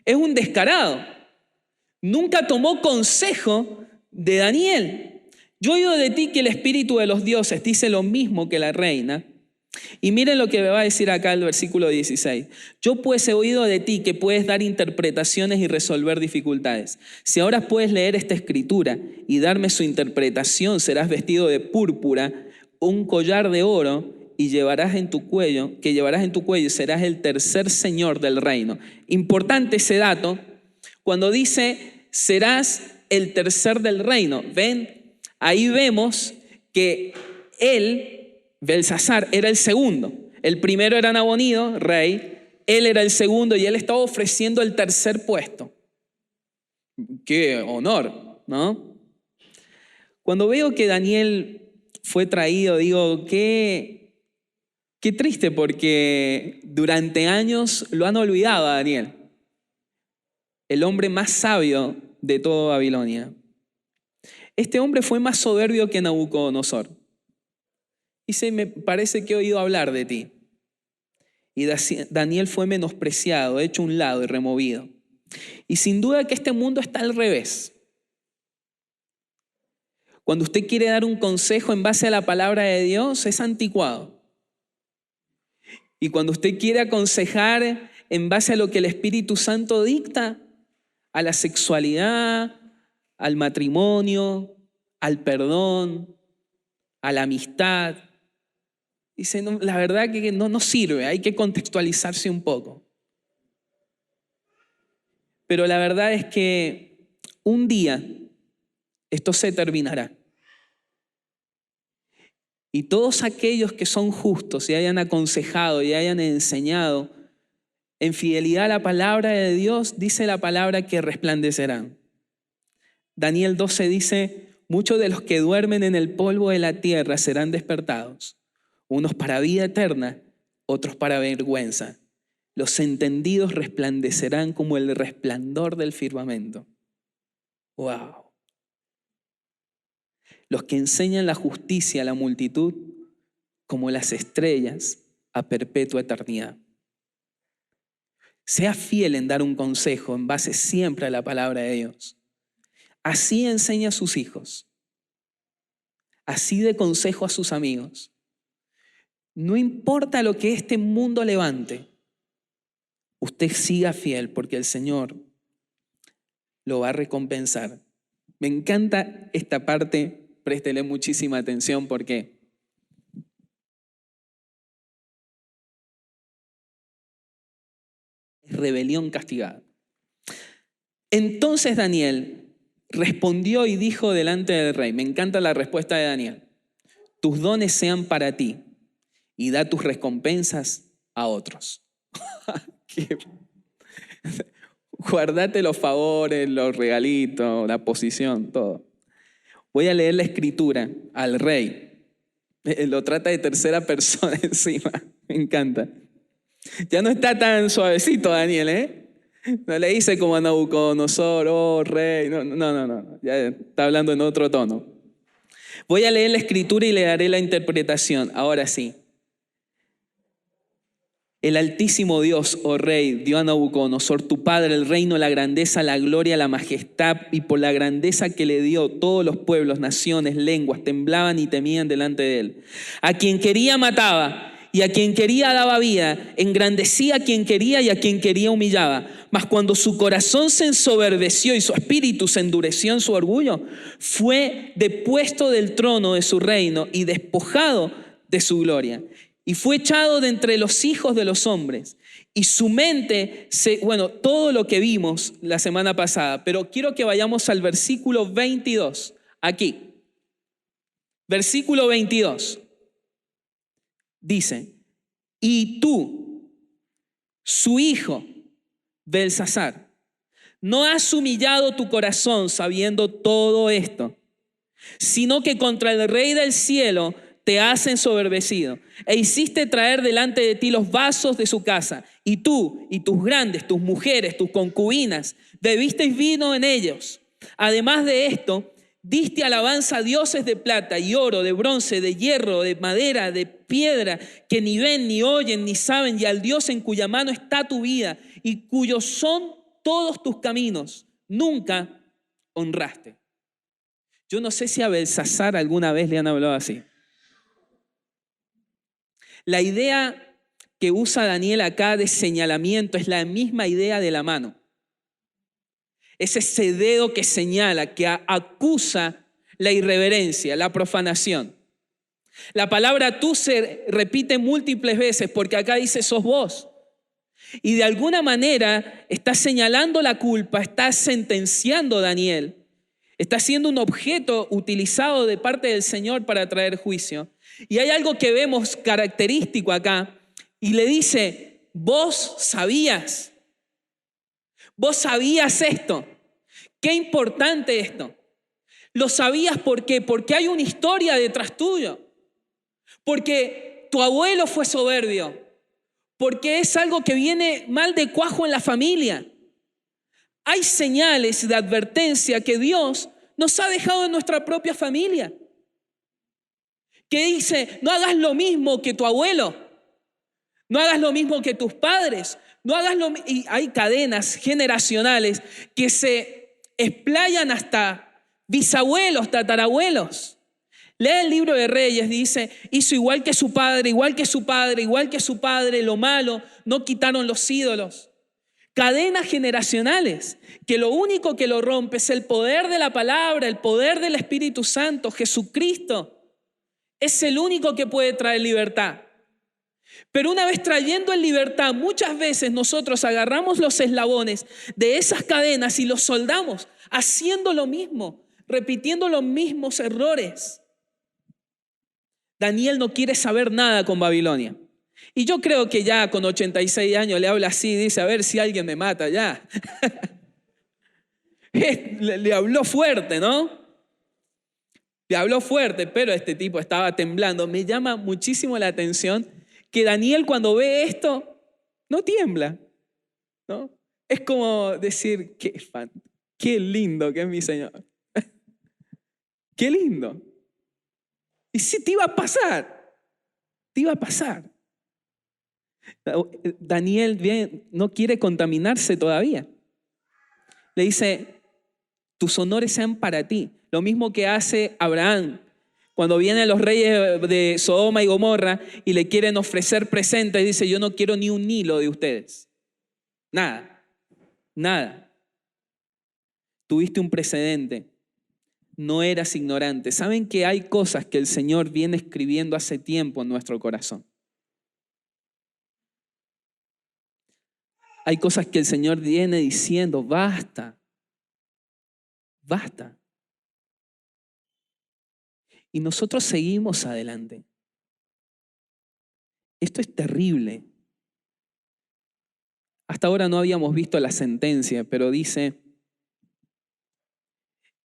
Es un descarado. Nunca tomó consejo de Daniel. Yo he oído de ti que el espíritu de los dioses dice lo mismo que la reina. Y miren lo que me va a decir acá el versículo 16. Yo pues he oído de ti que puedes dar interpretaciones y resolver dificultades. Si ahora puedes leer esta escritura y darme su interpretación, serás vestido de púrpura, un collar de oro y llevarás en tu cuello y serás el tercer señor del reino. Importante ese dato. Cuando dice, serás el tercer del reino, ¿ven? Ahí vemos que él, Belsasar, era el segundo. El primero era Nabonido, rey. Él era el segundo y él estaba ofreciendo el tercer puesto. Qué honor, ¿no? Cuando veo que Daniel fue traído, digo, qué triste, porque durante años lo han olvidado a Daniel. El hombre más sabio de toda Babilonia. Este hombre fue más soberbio que Nabucodonosor. Dice, me parece que he oído hablar de ti. Y Daniel fue menospreciado, hecho a un lado y removido. Y sin duda que este mundo está al revés. Cuando usted quiere dar un consejo en base a la palabra de Dios, es anticuado. Y cuando usted quiere aconsejar en base a lo que el Espíritu Santo dicta, a la sexualidad, al matrimonio, al perdón, a la amistad. Dice, no, la verdad que no sirve, hay que contextualizarse un poco. Pero la verdad es que un día esto se terminará. Y todos aquellos que son justos y hayan aconsejado y hayan enseñado en fidelidad a la palabra de Dios, dice la palabra que resplandecerán. Daniel 12 dice, muchos de los que duermen en el polvo de la tierra serán despertados, unos para vida eterna, otros para vergüenza. Los entendidos resplandecerán como el resplandor del firmamento. ¡Wow! Los que enseñan la justicia a la multitud, como las estrellas, a perpetua eternidad. Sea fiel en dar un consejo en base siempre a la palabra de Dios. Así enseña a sus hijos. Así de consejo a sus amigos. No importa lo que este mundo levante, usted siga fiel porque el Señor lo va a recompensar. Me encanta esta parte. Préstele muchísima atención porque es rebelión castigada. Entonces Daniel respondió y dijo delante del rey, me encanta la respuesta de Daniel, tus dones sean para ti y da tus recompensas a otros. Guardate los favores, los regalitos, la posición, todo. Voy a leer la escritura al rey. Lo trata de tercera persona encima. Me encanta. Ya no está tan suavecito Daniel, ¿eh? No le dice como a Nabucodonosor, oh rey. No. Ya está hablando en otro tono. Voy a leer la escritura y le daré la interpretación. Ahora sí. El Altísimo Dios, oh Rey, dio a Nabucodonosor, tu padre, el reino, la grandeza, la gloria, la majestad, y por la grandeza que le dio, todos los pueblos, naciones, lenguas, temblaban y temían delante de él. A quien quería mataba, y a quien quería daba vida, engrandecía a quien quería y a quien quería humillaba. Mas cuando su corazón se ensoberbeció y su espíritu se endureció en su orgullo, fue depuesto del trono de su reino y despojado de su gloria. Y fue echado de entre los hijos de los hombres. Y su mente, todo lo que vimos la semana pasada, pero quiero que vayamos al versículo 22, aquí. Versículo 22. Dice, y tú, su hijo, Belsasar, no has humillado tu corazón sabiendo todo esto, sino que contra el Rey del cielo te has ensoberbecido e hiciste traer delante de ti los vasos de su casa, y tú y tus grandes, tus mujeres, tus concubinas, bebisteis vino en ellos. Además de esto, diste alabanza a dioses de plata y oro, de bronce, de hierro, de madera, de piedra, que ni ven, ni oyen, ni saben, y al Dios en cuya mano está tu vida y cuyos son todos tus caminos, nunca honraste. Yo no sé si a Belsasar alguna vez le han hablado así. La idea que usa Daniel acá de señalamiento es la misma idea de la mano. Es ese dedo que señala, que acusa la irreverencia, la profanación. La palabra tú se repite múltiples veces porque acá dice sos vos. Y de alguna manera está señalando la culpa, está sentenciando a Daniel. Está siendo un objeto utilizado de parte del Señor para traer juicio. Y hay algo que vemos característico acá. Y le dice, vos sabías esto. Qué importante esto. Lo sabías ¿por qué? Porque hay una historia detrás tuyo. Porque tu abuelo fue soberbio. Porque es algo que viene mal de cuajo en la familia. Hay señales de advertencia que Dios nos ha dejado en nuestra propia familia. Que dice, no hagas lo mismo que tu abuelo. No hagas lo mismo que tus padres. No hagas lo mismo. Y hay cadenas generacionales que se explayan hasta bisabuelos, tatarabuelos. Lee el libro de Reyes, dice, hizo igual que su padre, igual que su padre, igual que su padre, lo malo, no quitaron los ídolos. Cadenas generacionales, que lo único que lo rompe es el poder de la palabra, el poder del Espíritu Santo. Jesucristo es el único que puede traer libertad. Pero una vez trayendo en libertad, muchas veces nosotros agarramos los eslabones de esas cadenas y los soldamos, haciendo lo mismo, repitiendo los mismos errores. Daniel no quiere saber nada con Babilonia. Y yo creo que ya con 86 años le habla así, dice, a ver si alguien me mata ya. Le habló fuerte, ¿no? Le habló fuerte, pero este tipo estaba temblando. Me llama muchísimo la atención que Daniel cuando ve esto, no tiembla, ¿no? Es como decir, qué lindo que es mi Señor. Qué lindo. Y sí, te iba a pasar, te iba a pasar. Daniel no quiere contaminarse todavía. Le dice, tus honores sean para ti. Lo mismo que hace Abraham cuando vienen los reyes de Sodoma y Gomorra y le quieren ofrecer presentes. Dice, yo no quiero ni un hilo de ustedes. Nada, nada. Tuviste un precedente. No eras ignorante. ¿Saben que hay cosas que el Señor viene escribiendo hace tiempo en nuestro corazón? Hay cosas que el Señor viene diciendo, basta, basta. Y nosotros seguimos adelante. Esto es terrible. Hasta ahora no habíamos visto la sentencia, pero dice,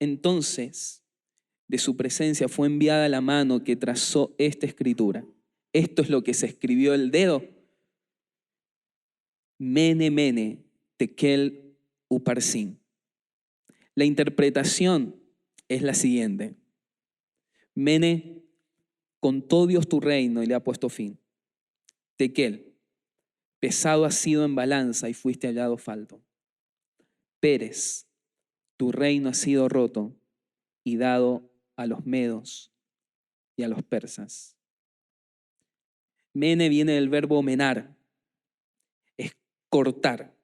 entonces de su presencia fue enviada la mano que trazó esta escritura. Esto es lo que se escribió el dedo. Mene, mene, tekel, uparsin. La interpretación es la siguiente. Mene, contó Dios tu reino y le ha puesto fin. Tekel, pesado has sido en balanza y fuiste hallado falto. Pérez, tu reino ha sido roto y dado a los medos y a los persas. Mene viene del verbo menar, es cortar,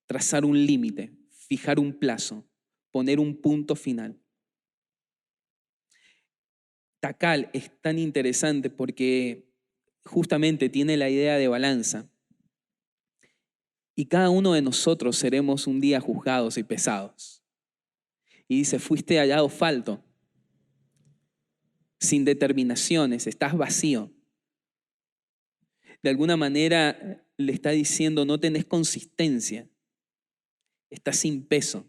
trazar un límite, fijar un plazo, poner un punto final. Takal es tan interesante porque justamente tiene la idea de balanza. Y cada uno de nosotros seremos un día juzgados y pesados. Y dice, fuiste hallado falto, sin determinaciones, estás vacío. De alguna manera le está diciendo, no tenés consistencia, estás sin peso.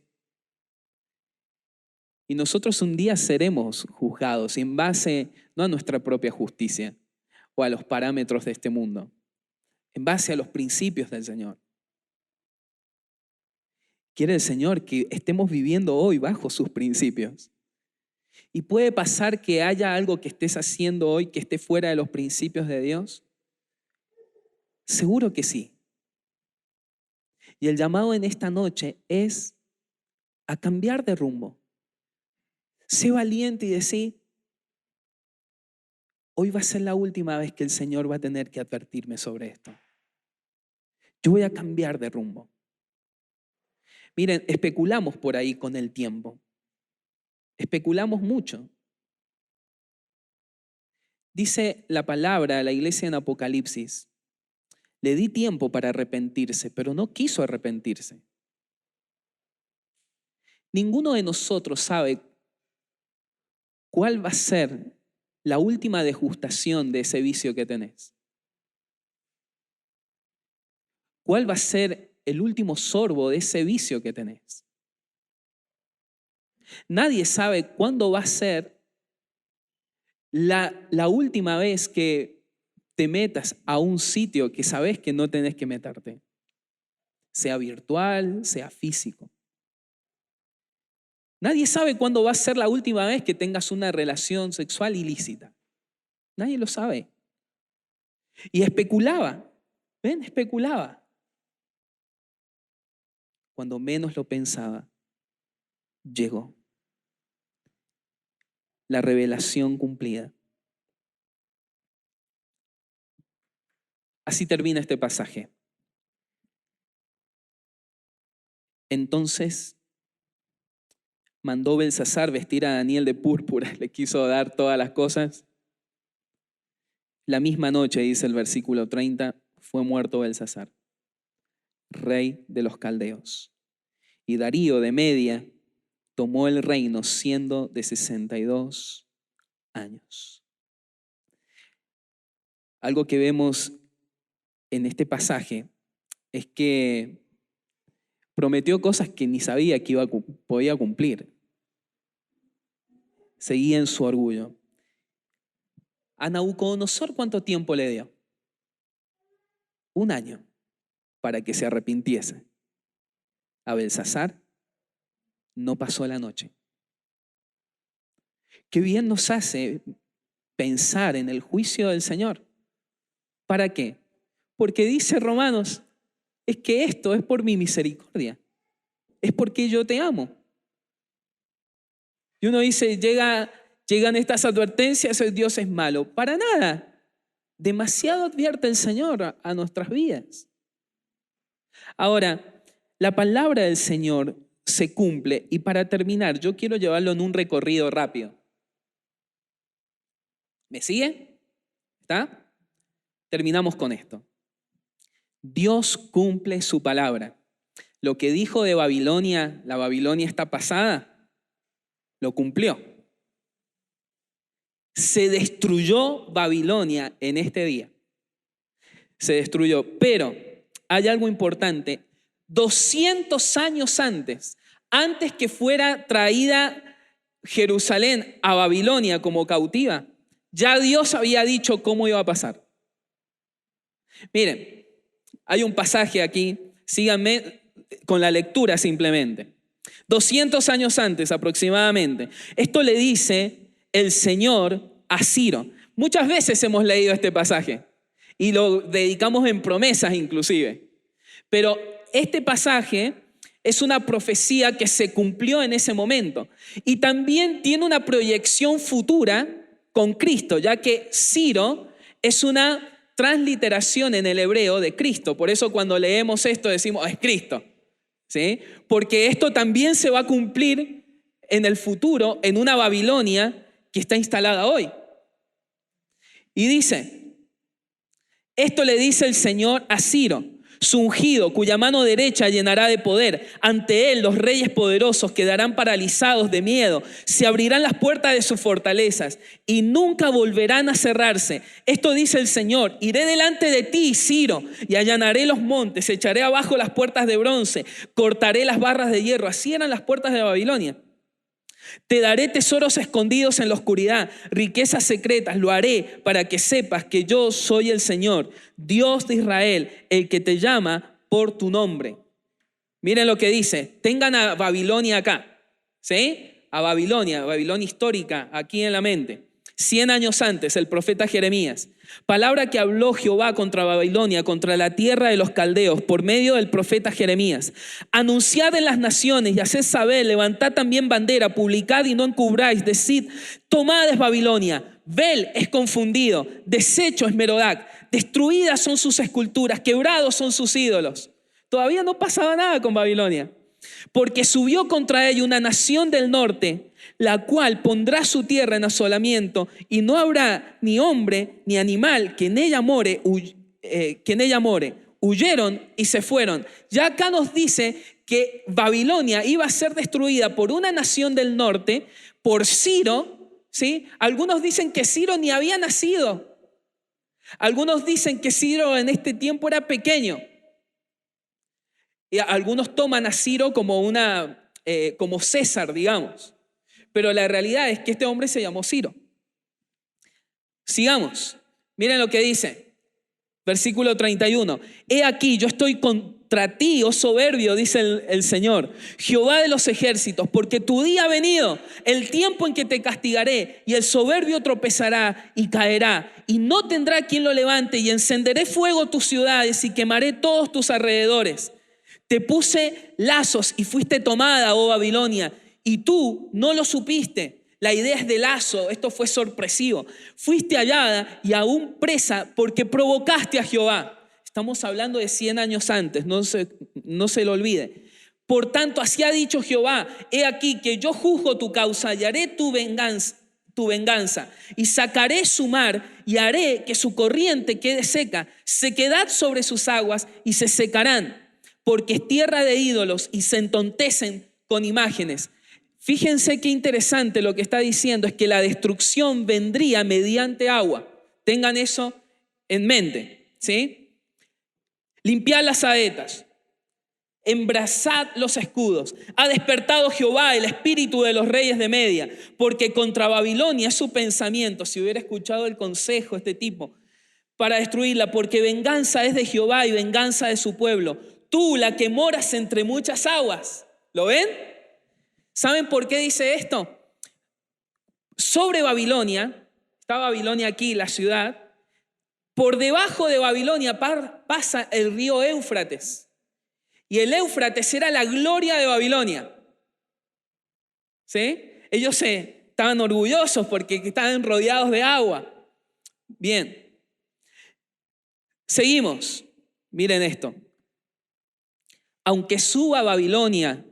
Y nosotros un día seremos juzgados en base no a nuestra propia justicia o a los parámetros de este mundo, en base a los principios del Señor. Quiere el Señor que estemos viviendo hoy bajo sus principios. ¿Y puede pasar que haya algo que estés haciendo hoy que esté fuera de los principios de Dios? Seguro que sí. Y el llamado en esta noche es a cambiar de rumbo. Sé valiente y decí, hoy va a ser la última vez que el Señor va a tener que advertirme sobre esto. Yo voy a cambiar de rumbo. Miren, especulamos por ahí con el tiempo. Especulamos mucho. Dice la palabra a la iglesia en Apocalipsis, le di tiempo para arrepentirse, pero no quiso arrepentirse. Ninguno de nosotros sabe cuál va a ser la última degustación de ese vicio que tenés. ¿Cuál va a ser el último sorbo de ese vicio que tenés? Nadie sabe cuándo va a ser la última vez que te metas a un sitio que sabes que no tenés que meterte, sea virtual, sea físico. Nadie sabe cuándo va a ser la última vez que tengas una relación sexual ilícita. Nadie lo sabe. Y especulaba, ¿ven? Especulaba. Cuando menos lo pensaba, llegó la revelación cumplida. Así termina este pasaje. Entonces mandó Belsasar vestir a Daniel de púrpura, le quiso dar todas las cosas. La misma noche, dice el versículo 30, fue muerto Belsasar, rey de los caldeos. Y Darío de Media tomó el reino siendo de 62 años. Algo que vemos en este pasaje es que prometió cosas que ni sabía que podía cumplir. Seguía en su orgullo. A Nabucodonosor, ¿cuánto tiempo le dio? 1 año para que se arrepintiese. A Belsasar no pasó la noche. Qué bien nos hace pensar en el juicio del Señor. ¿Para qué? Porque dice Romanos, es que esto es por mi misericordia, es porque yo te amo. Y uno dice, llegan estas advertencias, Dios es malo. Para nada. Demasiado advierte el Señor a nuestras vidas. Ahora, la palabra del Señor se cumple y para terminar, yo quiero llevarlo en un recorrido rápido. ¿Me sigue? ¿Está? Terminamos con esto. Dios cumple su palabra. Lo que dijo de Babilonia, la Babilonia está pasada, lo cumplió. Se destruyó Babilonia en este día. Se destruyó, pero hay algo importante. 200 años antes que fuera traída Jerusalén a Babilonia como cautiva, ya Dios había dicho cómo iba a pasar. Miren, hay un pasaje aquí, síganme con la lectura simplemente. 200 años antes aproximadamente, esto le dice el Señor a Ciro. Muchas veces hemos leído este pasaje y lo dedicamos en promesas inclusive. Pero este pasaje es una profecía que se cumplió en ese momento y también tiene una proyección futura con Cristo, ya que Ciro es una transliteración en el hebreo de Cristo. Por eso cuando leemos esto decimos, es Cristo, ¿sí? Porque esto también se va a cumplir en el futuro en una Babilonia que está instalada hoy. Y dice, esto le dice el Señor a Ciro, su ungido, cuya mano derecha llenará de poder. Ante él los reyes poderosos quedarán paralizados de miedo. Se abrirán las puertas de sus fortalezas y nunca volverán a cerrarse. Esto dice el Señor, iré delante de ti, Ciro, y allanaré los montes, echaré abajo las puertas de bronce, cortaré las barras de hierro. Así eran las puertas de Babilonia. Te daré tesoros escondidos en la oscuridad, riquezas secretas, lo haré para que sepas que yo soy el Señor, Dios de Israel, el que te llama por tu nombre. Miren lo que dice, tengan a Babilonia acá, ¿sí? A Babilonia histórica aquí en la mente. 100 años antes, el profeta Jeremías. Palabra que habló Jehová contra Babilonia, contra la tierra de los caldeos, por medio del profeta Jeremías. Anunciad en las naciones y haced saber, levantad también bandera, publicad y no encubráis, decid, tomad es Babilonia, Bel es confundido, deshecho es Merodac, destruidas son sus esculturas, quebrados son sus ídolos. Todavía no pasaba nada con Babilonia, porque subió contra ella una nación del norte, la cual pondrá su tierra en asolamiento y no habrá ni hombre ni animal que en ella more. Huyeron y se fueron. Ya acá nos dice que Babilonia iba a ser destruida por una nación del norte, por Ciro, ¿sí? Algunos dicen que Ciro ni había nacido. Algunos dicen que Ciro en este tiempo era pequeño. Y algunos toman a Ciro como como César, digamos. Pero la realidad es que este hombre se llamó Ciro. Sigamos. Miren lo que dice. Versículo 31. He aquí, yo estoy contra ti, oh soberbio, dice el Señor, Jehová de los ejércitos, porque tu día ha venido, el tiempo en que te castigaré, y el soberbio tropezará y caerá, y no tendrá quien lo levante, y encenderé fuego tus ciudades y quemaré todos tus alrededores. Te puse lazos y fuiste tomada, oh Babilonia, y tú no lo supiste. La idea es de lazo, esto fue sorpresivo. Fuiste hallada y aún presa porque provocaste a Jehová. Estamos hablando de 100 años antes, no se lo olvide. Por tanto, así ha dicho Jehová, he aquí que yo juzgo tu causa y haré tu venganza, y sacaré su mar y haré que su corriente quede seca, sequedad sobre sus aguas y se secarán, porque es tierra de ídolos y se entontecen con imágenes. Fíjense qué interesante lo que está diciendo, es que la destrucción vendría mediante agua. Tengan eso en mente, ¿sí? Limpiad las saetas, embrazad los escudos. Ha despertado Jehová el espíritu de los reyes de Media, porque contra Babilonia es su pensamiento. Si hubiera escuchado el consejo de este tipo, para destruirla, porque venganza es de Jehová y venganza de su pueblo. Tú, la que moras entre muchas aguas. ¿Lo ven? ¿Saben por qué dice esto? Sobre Babilonia, está Babilonia aquí, la ciudad, por debajo de Babilonia pasa el río Éufrates. Y el Éufrates era la gloria de Babilonia. ¿Sí? Ellos estaban orgullosos porque estaban rodeados de agua. Bien. Seguimos. Miren esto. Aunque suba Babilonia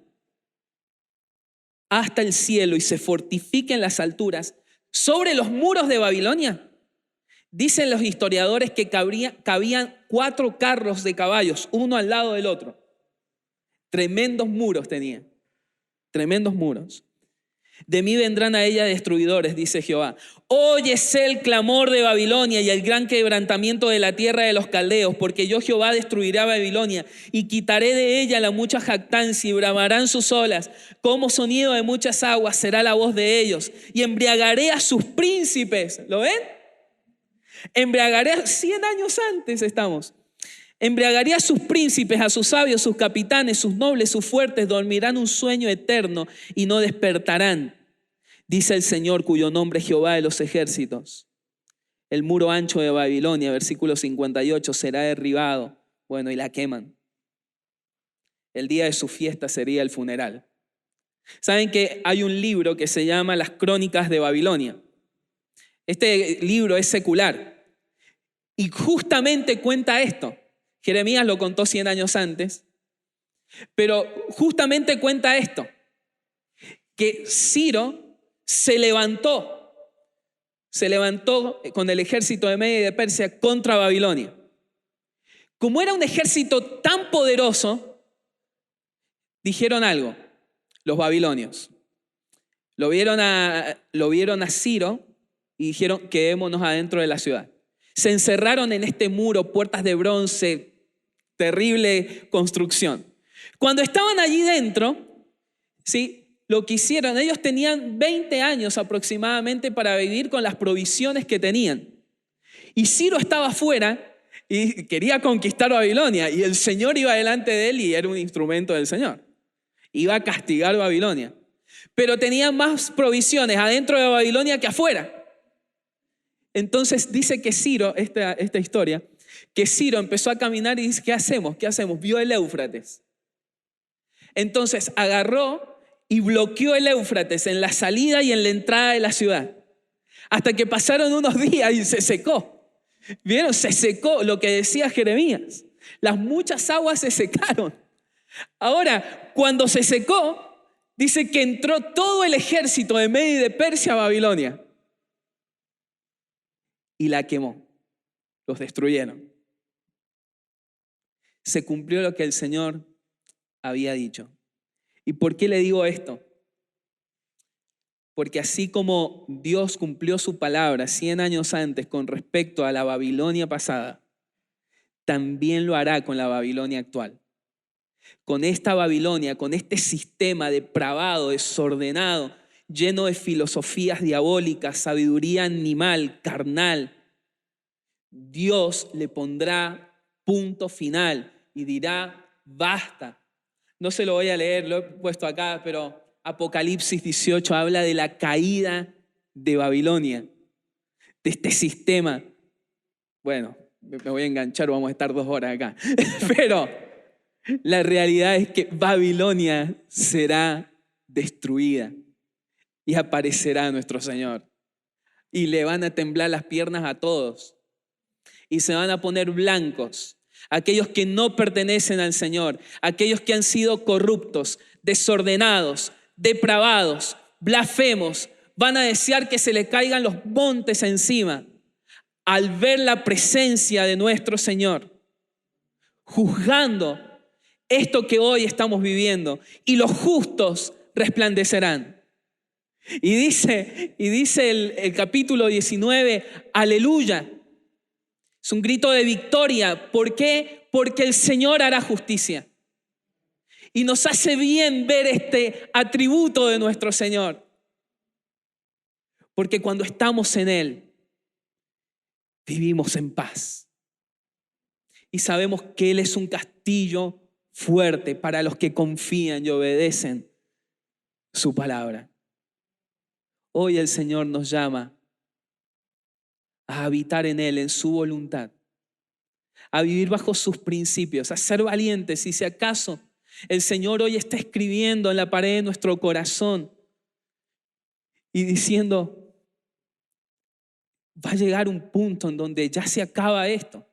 hasta el cielo y se fortifique en las alturas, sobre los muros de Babilonia, dicen los historiadores que cabían 4 carros de caballos, uno al lado del otro. Tremendos muros tenía, tremendos muros. De mí vendrán a ella destruidores, dice Jehová. Óyese el clamor de Babilonia y el gran quebrantamiento de la tierra de los caldeos, porque yo Jehová destruiré a Babilonia y quitaré de ella la mucha jactancia y bramarán sus olas. Como sonido de muchas aguas será la voz de ellos y embriagaré a sus príncipes. ¿Lo ven? Embriagaré 100 años antes estamos. Embriagaré a sus príncipes, a sus sabios, sus capitanes, sus nobles, sus fuertes, dormirán un sueño eterno y no despertarán, dice el Señor, cuyo nombre es Jehová de los ejércitos. El muro ancho de Babilonia, versículo 58, será derribado, bueno, y la queman. El día de su fiesta sería el funeral. ¿Saben que hay un libro que se llama Las Crónicas de Babilonia? Este libro es secular y justamente cuenta esto. Jeremías lo contó 100 años antes, pero justamente cuenta esto, que Ciro se levantó con el ejército de Media y de Persia contra Babilonia. Como era un ejército tan poderoso, dijeron algo, los babilonios. Lo vieron a Ciro y dijeron, quedémonos adentro de la ciudad. Se encerraron en este muro, puertas de bronce, terrible construcción. Cuando estaban allí dentro, ¿sí? Lo que hicieron, ellos tenían 20 años aproximadamente para vivir con las provisiones que tenían. Y Ciro estaba afuera y quería conquistar Babilonia y el Señor iba delante de él y era un instrumento del Señor. Iba a castigar Babilonia. Pero tenían más provisiones adentro de Babilonia que afuera. Entonces dice que Ciro, esta historia, que Ciro empezó a caminar y dice, ¿qué hacemos? ¿Qué hacemos? Vio el Éufrates. Entonces agarró y bloqueó el Éufrates en la salida y en la entrada de la ciudad. Hasta que pasaron unos días y se secó. ¿Vieron? Se secó lo que decía Jeremías. Las muchas aguas se secaron. Ahora, cuando se secó, dice que entró todo el ejército de Media y de Persia a Babilonia. Y la quemó. Los destruyeron. Se cumplió lo que el Señor había dicho. ¿Y por qué le digo esto? Porque así como Dios cumplió su palabra 100 años antes con respecto a la Babilonia pasada, también lo hará con la Babilonia actual. Con esta Babilonia, con este sistema depravado, desordenado, lleno de filosofías diabólicas, sabiduría animal, carnal, Dios le pondrá punto final y dirá, basta. No se lo voy a leer, lo he puesto acá, pero Apocalipsis 18 habla de la caída de Babilonia, de este sistema. Bueno, me voy a enganchar, vamos a estar 2 horas acá. Pero la realidad es que Babilonia será destruida y aparecerá nuestro Señor. Y le van a temblar las piernas a todos. Y se van a poner blancos. aquellos que no pertenecen al Señor, aquellos que han sido corruptos, desordenados, depravados, blasfemos, van a desear que se le caigan los montes encima al ver la presencia de nuestro Señor, juzgando esto que hoy estamos viviendo, y los justos resplandecerán. Y dice el capítulo 19, aleluya. Es un grito de victoria. ¿Por qué? Porque el Señor hará justicia. Y nos hace bien ver este atributo de nuestro Señor. Porque cuando estamos en Él, vivimos en paz. Y sabemos que Él es un castillo fuerte para los que confían y obedecen su palabra. Hoy el Señor nos llama a habitar en Él, en su voluntad, a vivir bajo sus principios, a ser valientes. Y si acaso el Señor hoy está escribiendo en la pared de nuestro corazón y diciendo, va a llegar un punto en donde ya se acaba esto.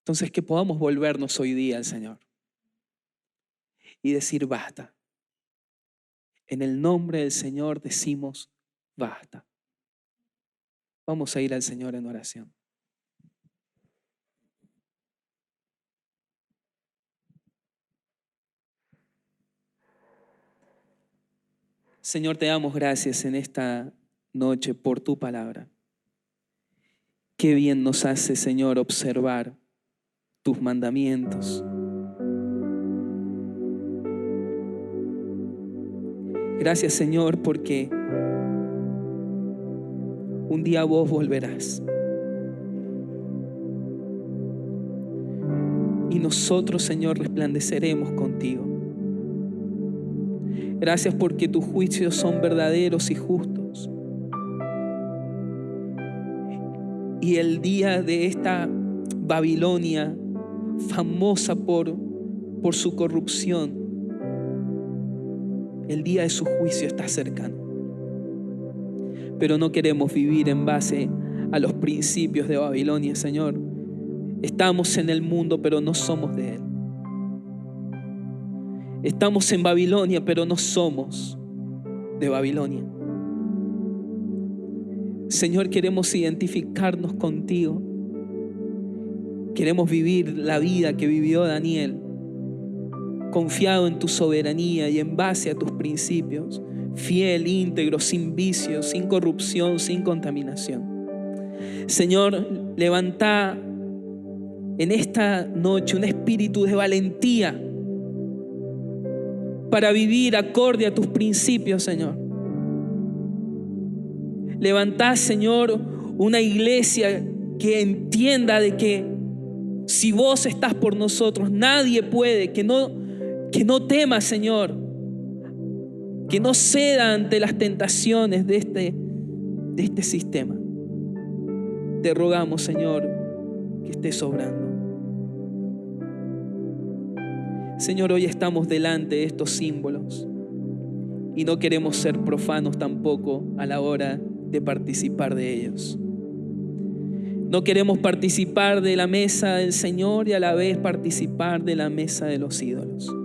Entonces que podamos volvernos hoy día al Señor y decir basta. En el nombre del Señor decimos basta. Vamos a ir al Señor en oración. Señor, te damos gracias en esta noche por tu palabra. Qué bien nos hace, Señor, observar tus mandamientos. Gracias, Señor, porque un día vos volverás. Y nosotros, Señor, resplandeceremos contigo. Gracias porque tus juicios son verdaderos y justos. Y el día de esta Babilonia, famosa por su corrupción, el día de su juicio está cercano. Pero no queremos vivir en base a los principios de Babilonia, Señor. Estamos en el mundo, pero no somos de él. Estamos en Babilonia, pero no somos de Babilonia. Señor, queremos identificarnos contigo. Queremos vivir la vida que vivió Daniel, confiado en tu soberanía y en base a tus principios, fiel, íntegro, sin vicios, sin corrupción, sin contaminación. Señor, levanta en esta noche un espíritu de valentía para vivir acorde a tus principios, Señor. Levanta, Señor, una iglesia que entienda de que si vos estás por nosotros, nadie puede, que no tema, Señor, que no ceda ante las tentaciones de este sistema. Te rogamos, Señor, que estés obrando. Señor, hoy estamos delante de estos símbolos y no queremos ser profanos tampoco a la hora de participar de ellos. No queremos participar de la mesa del Señor y a la vez participar de la mesa de los ídolos.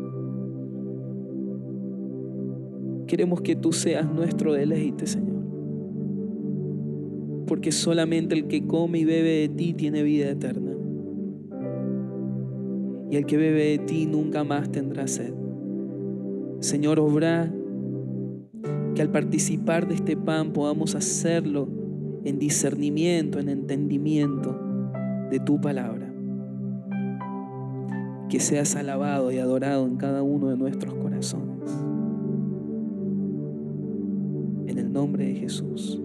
Queremos que tú seas nuestro deleite, Señor, porque solamente el que come y bebe de ti tiene vida eterna, y el que bebe de ti nunca más tendrá sed. Señor, obra que al participar de este pan podamos hacerlo en discernimiento, en entendimiento de tu palabra. Que seas alabado y adorado en cada uno de nuestros corazones. En el nombre de Jesús.